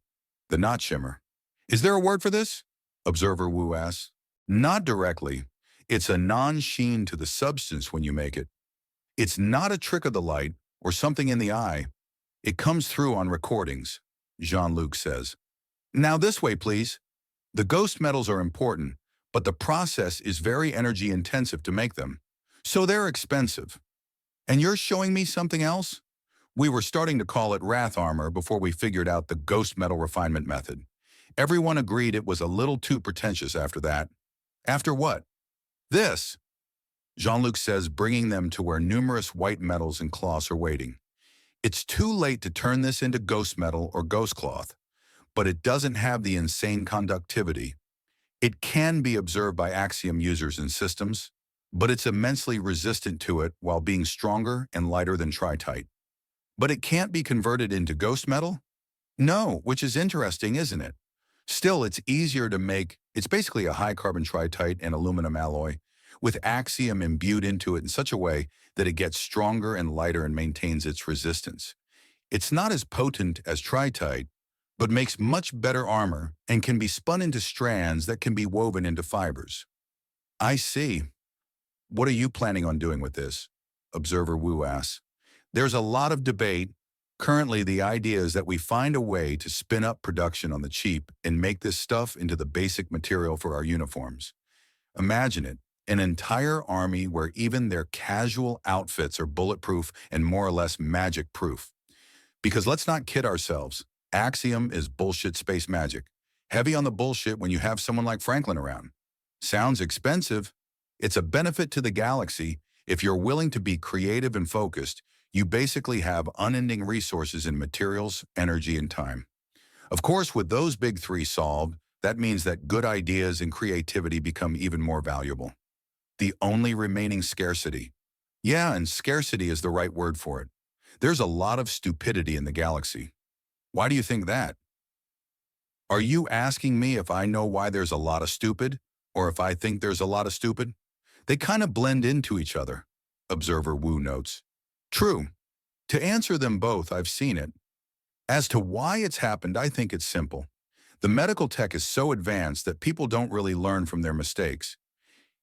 the not shimmer. Is there a word for this? Observer Wu asks. Not directly. It's a non-sheen to the substance when you make it. It's not a trick of the light or something in the eye. It comes through on recordings, Jean-Luc says. Now this way, please. The ghost metals are important, but the process is very energy intensive to make them. So they're expensive. And you're showing me something else? We were starting to call it wrath armor before we figured out the ghost metal refinement method. Everyone agreed it was a little too pretentious after that. After what? This, Jean-Luc says, bringing them to where numerous white metals and cloths are waiting. It's too late to turn this into ghost metal or ghost cloth, but it doesn't have the insane conductivity. It can be observed by Axiom users and systems, but it's immensely resistant to it while being stronger and lighter than tritite. But it can't be converted into ghost metal? No, which is interesting, isn't it? Still, it's easier to make. It's basically a high-carbon tritite and aluminum alloy, with Axiom imbued into it in such a way that it gets stronger and lighter and maintains its resistance. It's not as potent as tritite, but makes much better armor and can be spun into strands that can be woven into fibers. I see. What are you planning on doing with this? Observer Wu asks. There's a lot of debate. Currently, the idea is that we find a way to spin up production on the cheap and make this stuff into the basic material for our uniforms. Imagine it, an entire army where even their casual outfits are bulletproof and more or less magic-proof. Because let's not kid ourselves, Axiom is bullshit space magic. Heavy on the bullshit when you have someone like Franklin around. Sounds expensive. It's a benefit to the galaxy. If you're willing to be creative and focused, you basically have unending resources in materials, energy, and time. Of course, with those big three solved, that means that good ideas and creativity become even more valuable. The only remaining scarcity. Yeah, and scarcity is the right word for it. There's a lot of stupidity in the galaxy. Why do you think that? Are you asking me if I know why there's a lot of stupid, or if I think there's a lot of stupid? They kind of blend into each other, Observer Wu notes. True. To answer them both, I've seen it. As to why it's happened, I think it's simple. The medical tech is so advanced that people don't really learn from their mistakes.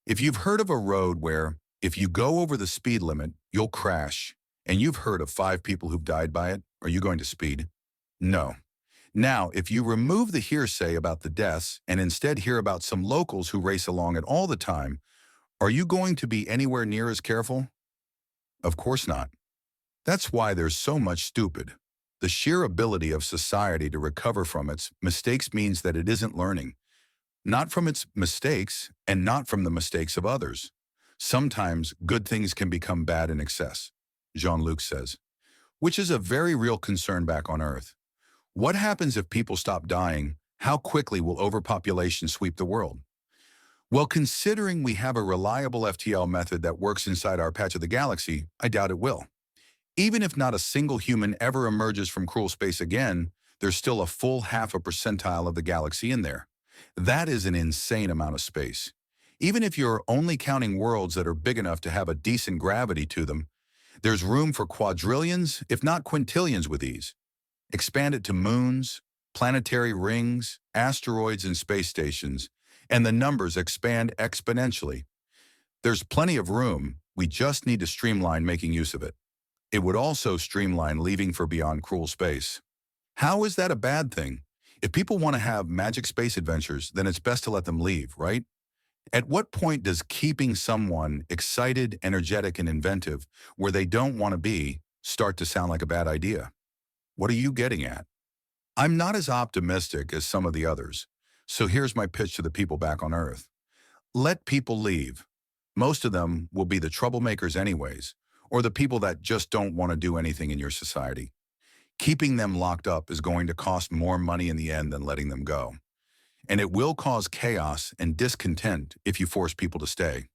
If you've heard of a road where, if you go over the speed limit, you'll crash, and you've heard of 5 people who've died by it, are you going to speed? No. Now, if you remove the hearsay about the deaths and instead hear about some locals who race along it all the time, are you going to be anywhere near as careful? Of course not. That's why there's so much stupid. The sheer ability of society to recover from its mistakes means that it isn't learning. Not from its mistakes and not from the mistakes of others. Sometimes good things can become bad in excess, Jean-Luc says, which is a very real concern back on Earth. What happens if people stop dying? How quickly will overpopulation sweep the world? Well, considering we have a reliable FTL method that works inside our patch of the galaxy, I doubt it will. Even if not a single human ever emerges from cruel space again, there's still a full 0.5% of the galaxy in there. That is an insane amount of space. Even if you're only counting worlds that are big enough to have a decent gravity to them, there's room for quadrillions, if not quintillions with ease. Expand it to moons, planetary rings, asteroids, and space stations, and the numbers expand exponentially. There's plenty of room, we just need to streamline making use of it. It would also streamline leaving for beyond cruel space. How is that a bad thing? If people want to have magic space adventures, then it's best to let them leave, right? At what point does keeping someone excited, energetic, and inventive where they don't want to be start to sound like a bad idea? What are you getting at? I'm not as optimistic as some of the others, so here's my pitch to the people back on Earth. Let people leave. Most of them will be the troublemakers anyways, or the people that just don't want to do anything in your society. Keeping them locked up is going to cost more money in the end than letting them go. And it will cause chaos and discontent if you force people to stay.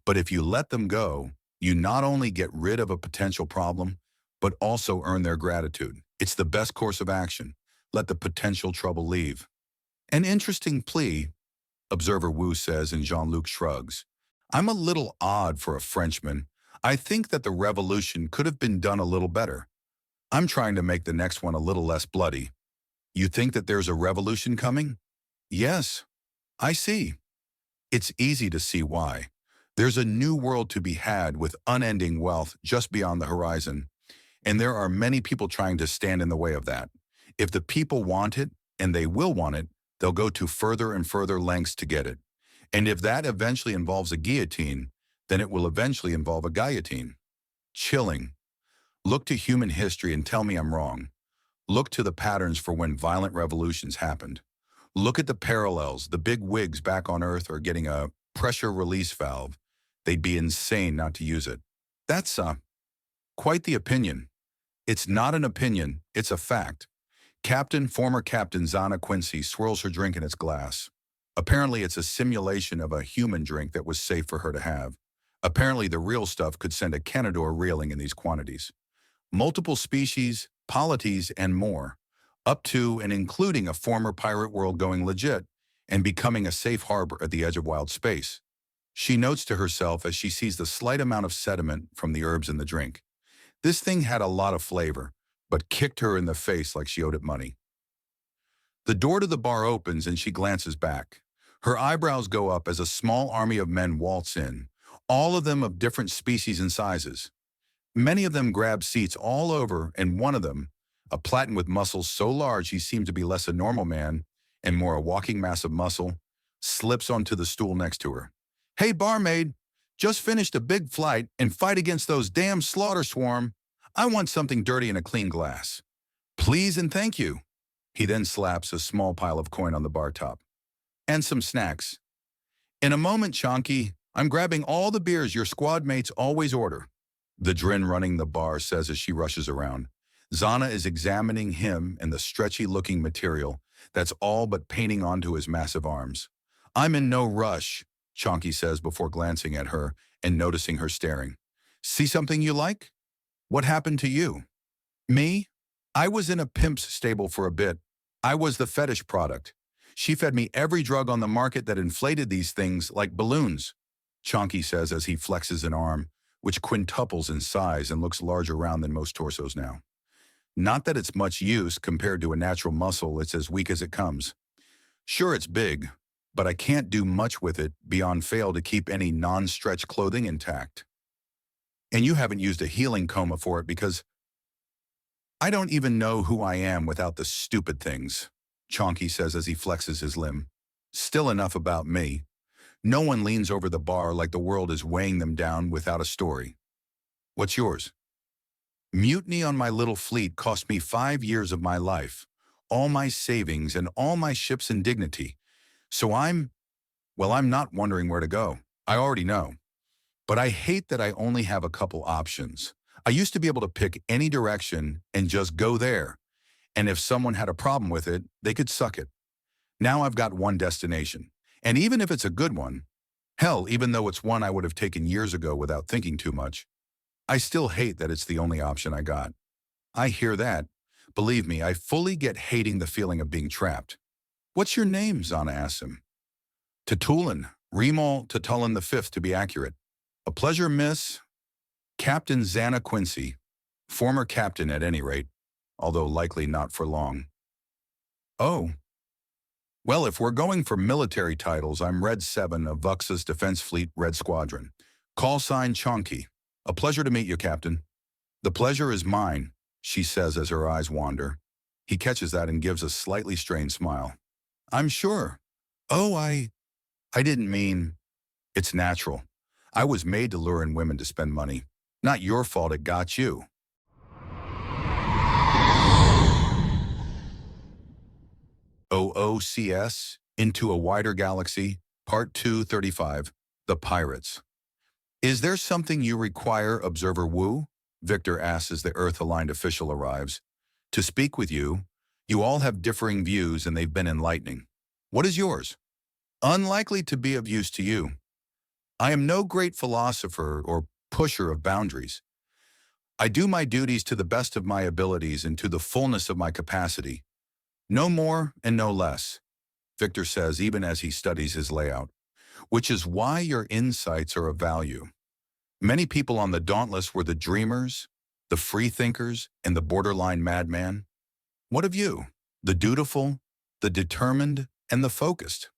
But if you let them go, you not only get rid of a potential problem, but also earn their gratitude. It's the best course of action. Let the potential trouble leave. An interesting plea, Observer Wu says, and Jean-Luc shrugs. I'm a little odd for a Frenchman. I think that the revolution could have been done a little better. I'm trying to make the next one a little less bloody. You think that there's a revolution coming? Yes, I see. It's easy to see why. There's a new world to be had with unending wealth just beyond the horizon, and there are many people trying to stand in the way of that. If the people want it, and they will want it, they'll go to further and further lengths to get it. And if that eventually involves a guillotine, then it will eventually involve a guillotine. Chilling. Look to human history and tell me I'm wrong. Look to the patterns for when violent revolutions happened. Look at the parallels. The big wigs back on Earth are getting a pressure release valve. They'd be insane not to use it. That's quite the opinion. It's not an opinion, it's a fact. Former Captain Zana Quincy swirls her drink in its glass. Apparently it's a simulation of a human drink that was safe for her to have. Apparently the real stuff could send a Canador reeling in these quantities. Multiple species, polities, and more. Up to and including a former pirate world going legit and becoming a safe harbor at the edge of wild space. She notes to herself as she sees the slight amount of sediment from the herbs in the drink. This thing had a lot of flavor, but kicked her in the face like she owed it money. The door to the bar opens and she glances back. Her eyebrows go up as a small army of men waltz in, all of them of different species and sizes. Many of them grab seats all over, and one of them, a Platin with muscles so large he seemed to be less a normal man and more a walking mass of muscle, slips onto the stool next to her. "Hey, barmaid, just finished a big flight and fight against those damn slaughter swarm. I want something dirty in a clean glass. Please and thank you." He then slaps a small pile of coin on the bar top. "And some snacks." "In a moment, Chonky. I'm grabbing all the beers your squad mates always order," the Drin running the bar says as she rushes around. Zana is examining him and the stretchy-looking material that's all but painting onto his massive arms. "I'm in no rush," Chonky says before glancing at her and noticing her staring. "See something you like? What happened to you?" "Me? I was in a pimp's stable for a bit. I was the fetish product. She fed me every drug on the market that inflated these things like balloons," Chonky says as he flexes an arm, which quintuples in size and looks larger around than most torsos now. Not that it's much use compared to a natural muscle, it's as weak as it comes. Sure, it's big, but I can't do much with it beyond fail to keep any non-stretch clothing intact. And you haven't used a healing coma for it because I don't even know who I am without the stupid things, Chonky says as he flexes his limb. Still enough about me. No one leans over the bar like the world is weighing them down without a story. What's yours? Mutiny on my little fleet cost me 5 years of my life, all my savings and all my ship's indignity. So I'm not wondering where to go. I already know. But I hate that I only have a couple options. I used to be able to pick any direction and just go there. And if someone had a problem with it, they could suck it. Now I've got one destination. And even if it's a good one, hell, even though it's one I would have taken years ago without thinking too much, I still hate that it's the only option I got. I hear that. Believe me, I fully get hating the feeling of being trapped. What's your name? Zana asks him. Tatulin, Remal Tatulin V to be accurate. A pleasure, miss. Captain Zana Quincy. Former captain at any rate, although likely not for long. Oh. Well, if we're going for military titles, I'm Red 7 of Vuxa's Defense Fleet Red Squadron. Call sign Chonky. A pleasure to meet you, Captain. The pleasure is mine, she says as her eyes wander. He catches that and gives a slightly strained smile. I'm sure. Oh, I didn't mean. It's natural. I was made to lure in women to spend money. Not your fault it got you. OOCS, Into a Wider Galaxy, Part 235, The Pirates. Is there something you require, Observer Wu? Victor asks as the Earth-aligned official arrives. To speak with you, you all have differing views and they've been enlightening. What is yours? Unlikely to be of use to you. I am no great philosopher or pusher of boundaries. I do my duties to the best of my abilities and to the fullness of my capacity. No more and no less, Victor says even as he studies his layout, which is why your insights are of value. Many people on the Dauntless were the dreamers, the freethinkers, and the borderline madman. What of you? The dutiful, the determined, and the focused.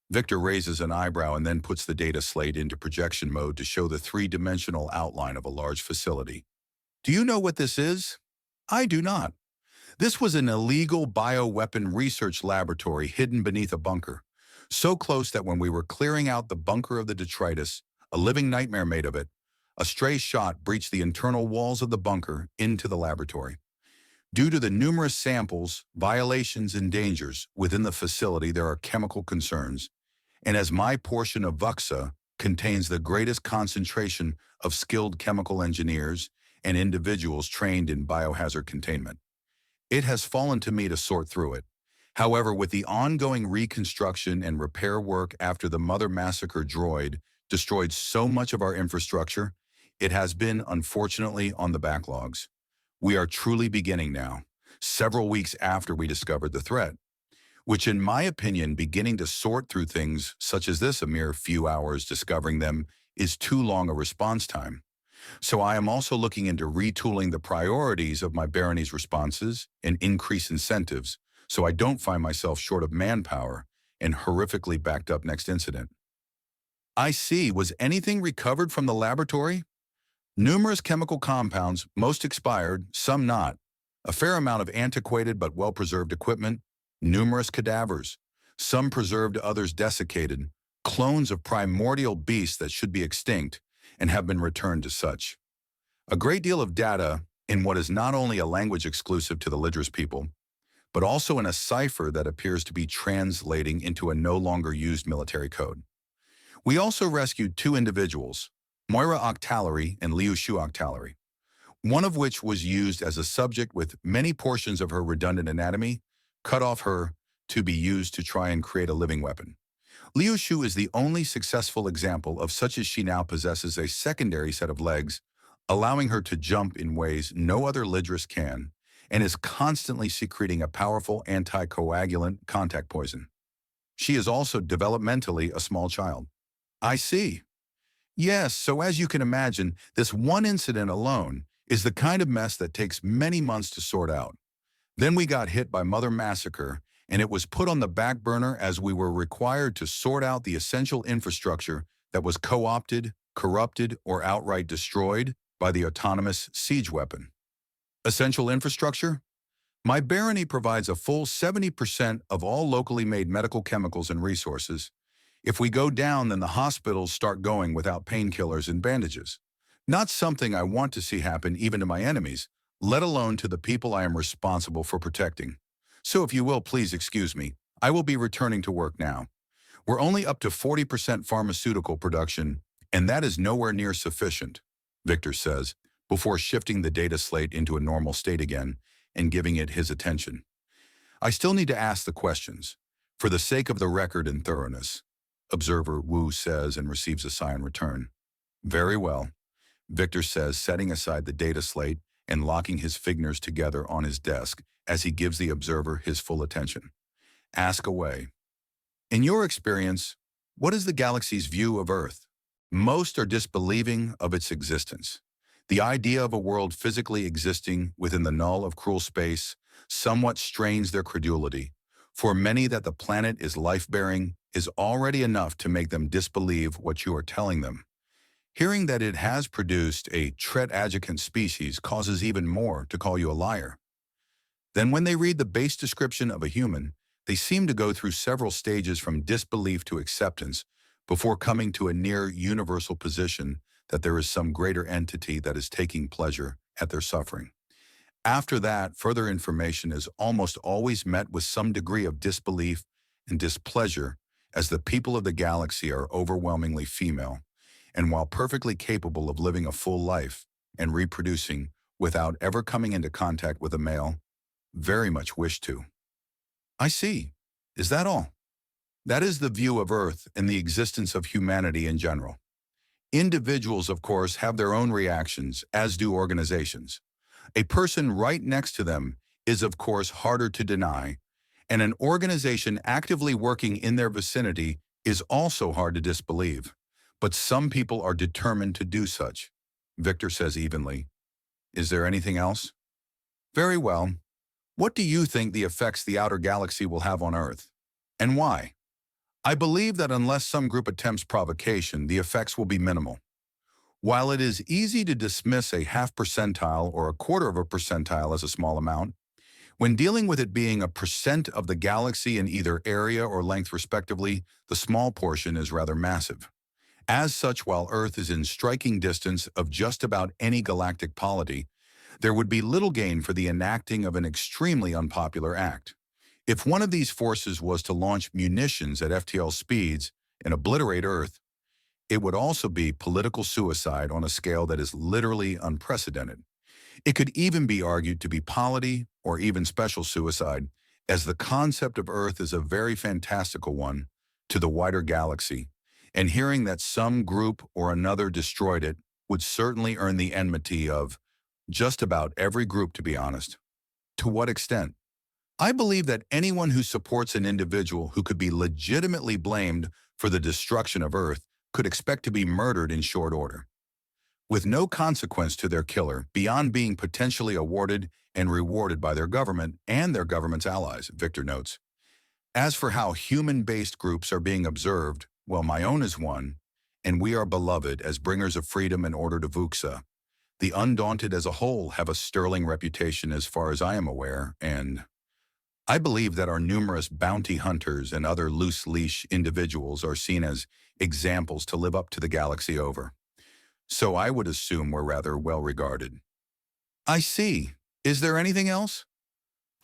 Victor raises an eyebrow and then puts the data slate into projection mode to show the three-dimensional outline of a large facility. Do you know what this is? I do not. This was an illegal bioweapon research laboratory hidden beneath a bunker, so close that when we were clearing out the bunker of the detritus, a living nightmare made of it, a stray shot breached the internal walls of the bunker into the laboratory. Due to the numerous samples, violations, and dangers within the facility, there are chemical concerns, and as my portion of VUXA contains the greatest concentration of skilled chemical engineers and individuals trained in biohazard containment, it has fallen to me to sort through it. However, with the ongoing reconstruction and repair work after the Mother Massacre droid destroyed so much of our infrastructure, it has been, unfortunately, on the backlogs. We are truly beginning now, several weeks after we discovered the threat, which in my opinion, beginning to sort through things such as this, a mere few hours discovering them, is too long a response time. So I am also looking into retooling the priorities of my barony's responses and increase incentives so I don't find myself short of manpower and horrifically backed up next incident. I see. Was anything recovered from the laboratory? Numerous chemical compounds, most expired, some not. A fair amount of antiquated but well-preserved equipment, numerous cadavers, some preserved, others desiccated, clones of primordial beasts that should be extinct and have been returned to such. A great deal of data in what is not only a language exclusive to the Lidris people, but also in a cipher that appears to be translating into a no longer used military code. We also rescued two individuals, Moira Octalary and Liu Shu Octalary, one of which was used as a subject with many portions of her redundant anatomy cut off her to be used to try and create a living weapon. Liu Shu is the only successful example of such as she now possesses a secondary set of legs, allowing her to jump in ways no other Lidris can, and is constantly secreting a powerful anticoagulant contact poison. She is also developmentally a small child. I see. Yes, so as you can imagine, this one incident alone is the kind of mess that takes many months to sort out. Then we got hit by Mother Massacre, and it was put on the back burner as we were required to sort out the essential infrastructure that was co-opted, corrupted, or outright destroyed by the autonomous siege weapon. Essential infrastructure? My barony provides a full 70% of all locally made medical chemicals and resources. If we go down, then the hospitals start going without painkillers and bandages. Not something I want to see happen even to my enemies, let alone to the people I am responsible for protecting. So if you will, please excuse me. I will be returning to work now. We're only up to 40% pharmaceutical production, and that is nowhere near sufficient, Victor says, before shifting the data slate into a normal state again and giving it his attention. I still need to ask the questions, for the sake of the record and thoroughness. Observer Wu says and receives a sigh in return. Very well, Victor says, setting aside the data slate and locking his fingers together on his desk as he gives the observer his full attention. Ask away. In your experience, what is the galaxy's view of Earth? Most are disbelieving of its existence. The idea of a world physically existing within the null of cruel space somewhat strains their credulity. For many, that the planet is life-bearing is already enough to make them disbelieve what you are telling them. Hearing that it has produced a tret adjacent species causes even more to call you a liar. Then when they read the base description of a human, they seem to go through several stages from disbelief to acceptance before coming to a near universal position that there is some greater entity that is taking pleasure at their suffering. After that, further information is almost always met with some degree of disbelief and displeasure, as the people of the galaxy are overwhelmingly female, and while perfectly capable of living a full life and reproducing without ever coming into contact with a male, very much wish to. I see. Is that all? That is the view of Earth and the existence of humanity in general. Individuals, of course, have their own reactions, as do organizations. A person right next to them is, of course, harder to deny, and an organization actively working in their vicinity is also hard to disbelieve. But some people are determined to do such, Victor says evenly. Is there anything else? Very well. What do you think the effects the outer galaxy will have on Earth? And why? I believe that unless some group attempts provocation, the effects will be minimal. While it is easy to dismiss a half percentile or a quarter of a percentile as a small amount, when dealing with it being a percent of the galaxy in either area or length respectively, the small portion is rather massive. As such, while Earth is in striking distance of just about any galactic polity, There would be little gain for the enacting of an extremely unpopular act. If one of these forces was to launch munitions at FTL speeds and obliterate Earth, it would also be political suicide on a scale that is literally unprecedented. It could even be argued to be polity or even special suicide, as the concept of Earth is a very fantastical one to the wider galaxy, and hearing that some group or another destroyed it would certainly earn the enmity of just about every group, to be honest. To what extent? I believe that anyone who supports an individual who could be legitimately blamed for the destruction of Earth could expect to be murdered in short order, with no consequence to their killer beyond being potentially awarded and rewarded by their government and their government's allies, Victor notes. As for how human-based groups are being observed, well, my own is one, and we are beloved as bringers of freedom and order to Vuxa. The Undaunted as a whole have a sterling reputation as far as I am aware, and I believe that our numerous bounty hunters and other loose-leash individuals are seen as examples to live up to the galaxy over. So I would assume we're rather well-regarded. I see. Is there anything else?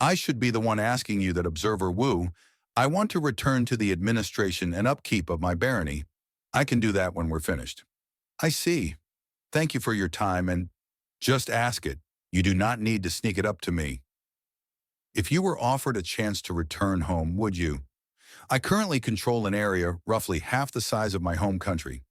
I should be the one asking you that, Observer Wu. I want to return to the administration and upkeep of my barony. I can do that when we're finished. I see. Thank you for your time, and just ask it. You do not need to sneak it up to me. If you were offered a chance to return home, would you? I currently control an area roughly half the size of my home country.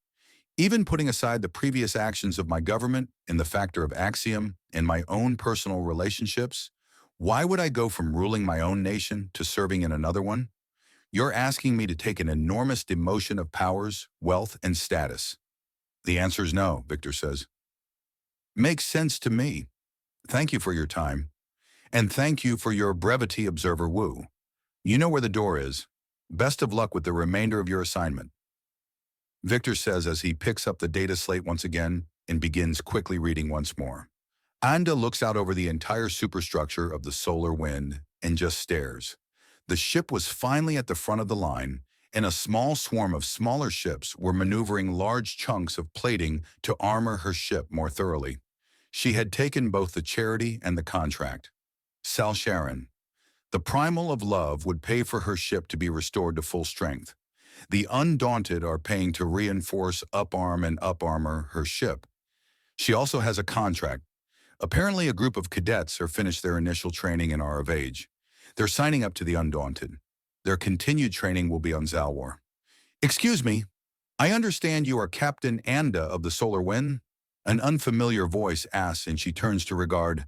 Even putting aside the previous actions of my government and the factor of axiom and my own personal relationships, why would I go from ruling my own nation to serving in another one? You're asking me to take an enormous demotion of powers, wealth, and status. The answer is no, Victor says. Makes sense to me. Thank you for your time. And thank you for your brevity, Observer Wu. You know where the door is. Best of luck with the remainder of your assignment. Victor says as he picks up the data slate once again and begins quickly reading once more. Anda looks out over the entire superstructure of the solar wind and just stares. The ship was finally at the front of the line, and a small swarm of smaller ships were maneuvering large chunks of plating to armor her ship more thoroughly. She had taken both the charity and the contract. Sal Sharon. The primal of love would pay for her ship to be restored to full strength. The Undaunted are paying to reinforce, uparm, and up-armor her ship. She also has a contract. Apparently a group of cadets are finished their initial training and are of age. They're signing up to the Undaunted. Their continued training will be on Zalwar. Excuse me, I understand you are Captain Anda of the Solar Wind? An unfamiliar voice asks, and she turns to regard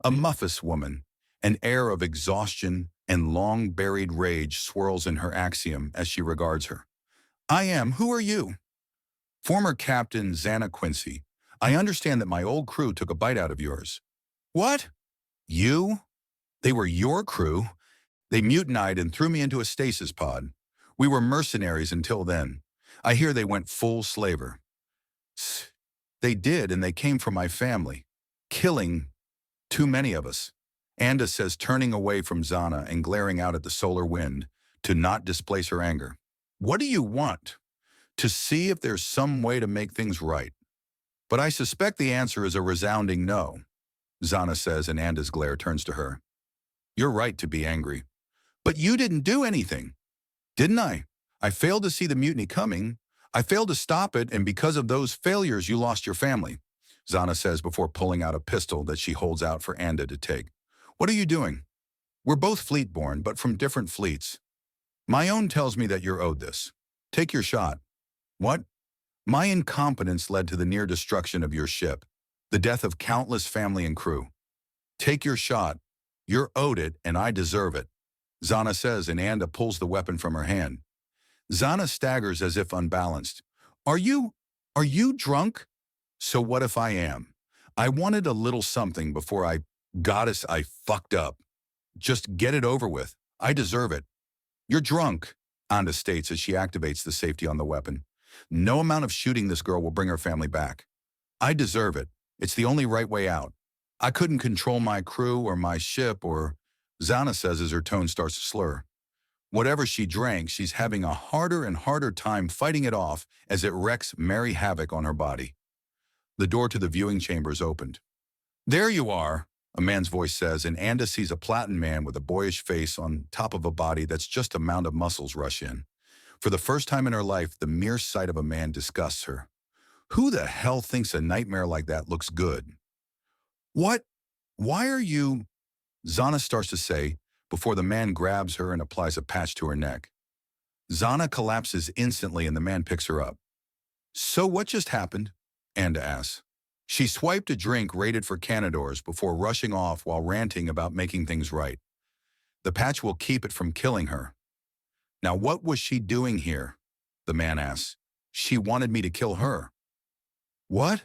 a Muffus woman. An air of exhaustion and long-buried rage swirls in her axiom as she regards her. I am. Who are you? Former Captain Xana Quincy. I understand that my old crew took a bite out of yours. What? You? They were your crew? They mutinied and threw me into a stasis pod. We were mercenaries until then. I hear they went full slaver. They did, and they came for my family, killing too many of us. Anda says, turning away from Xana and glaring out at the solar wind to not displace her anger. What do you want? To see if there's some way to make things right. But I suspect the answer is a resounding no, Xana says, and Anda's glare turns to her. You're right to be angry. But you didn't do anything. Didn't I? I failed to see the mutiny coming. I failed to stop it, and because of those failures, you lost your family, Xana says before pulling out a pistol that she holds out for Anda to take. What are you doing? We're both fleet-born, but from different fleets. My own tells me that you're owed this. Take your shot. What? My incompetence led to the near destruction of your ship, the death of countless family and crew. Take your shot. You're owed it, and I deserve it, Xana says, and Anda pulls the weapon from her hand. Xana staggers as if unbalanced. Are you drunk? So what if I am? I wanted a little something before I fucked up. Just get it over with. I deserve it. You're drunk, Anda states as she activates the safety on the weapon. No amount of shooting this girl will bring her family back. I deserve it. It's the only right way out. I couldn't control my crew or my ship or, Xana says as her tone starts to slur. Whatever she drank, she's having a harder and harder time fighting it off as it wreaks merry havoc on her body. The door to the viewing chamber is opened. There you are, a man's voice says, and Anda sees a Platin man with a boyish face on top of a body that's just a mound of muscles rush in. For the first time in her life, the mere sight of a man disgusts her. Who the hell thinks a nightmare like that looks good? What? Why are you? Zana starts to say, before the man grabs her and applies a patch to her neck. Zana collapses instantly and the man picks her up. So what just happened? Anda asks. She swiped a drink rated for Canadors before rushing off while ranting about making things right. The patch will keep it from killing her. Now what was she doing here? The man asks. She wanted me to kill her. What?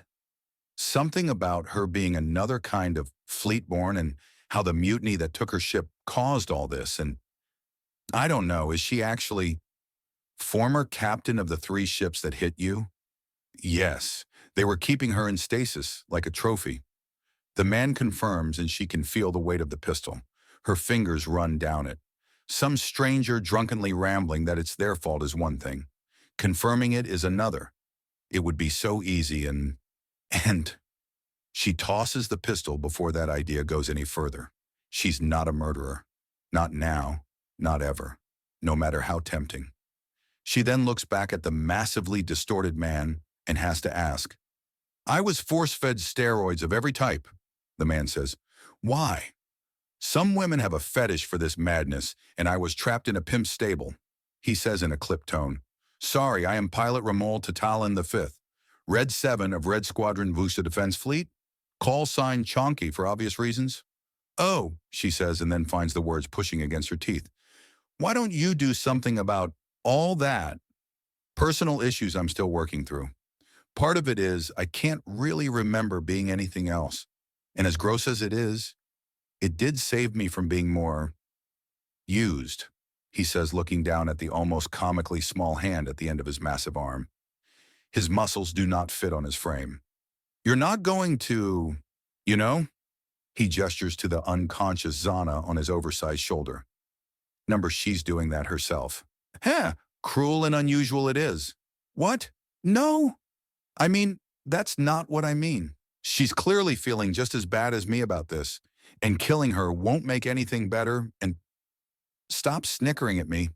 Something about her being another kind of fleetborn and how the mutiny that took her ship caused all this, and I don't know, is she actually former captain of the 3 ships that hit you? Yes, they were keeping her in stasis, like a trophy. The man confirms and she can feel the weight of the pistol. Her fingers run down it. Some stranger drunkenly rambling that it's their fault is one thing. Confirming it is another. It would be so easy and she tosses the pistol before that idea goes any further. She's not a murderer. Not now, not ever, no matter how tempting. She then looks back at the massively distorted man and has to ask, I was force-fed steroids of every type, the man says. Why? Some women have a fetish for this madness, and I was trapped in a pimp's stable, he says in a clipped tone. Sorry, I am Pilot Ramol Tatalin V, Red 7 of Red Squadron Vusa Defense Fleet. Call sign Chonky for obvious reasons. Oh, she says and then finds the words pushing against her teeth. Why don't you do something about all that? Personal issues I'm still working through. Part of it is I can't really remember being anything else. And as gross as it is, it did save me from being more used, he says, looking down at the almost comically small hand at the end of his massive arm. His muscles do not fit on his frame. You're not going to, you know? He gestures to the unconscious Zana on his oversized shoulder. Number she's doing that herself. Heh, cruel and unusual it is. What? No. I mean, that's not what I mean. She's clearly feeling just as bad as me about this, and killing her won't make anything better, and stop snickering at me.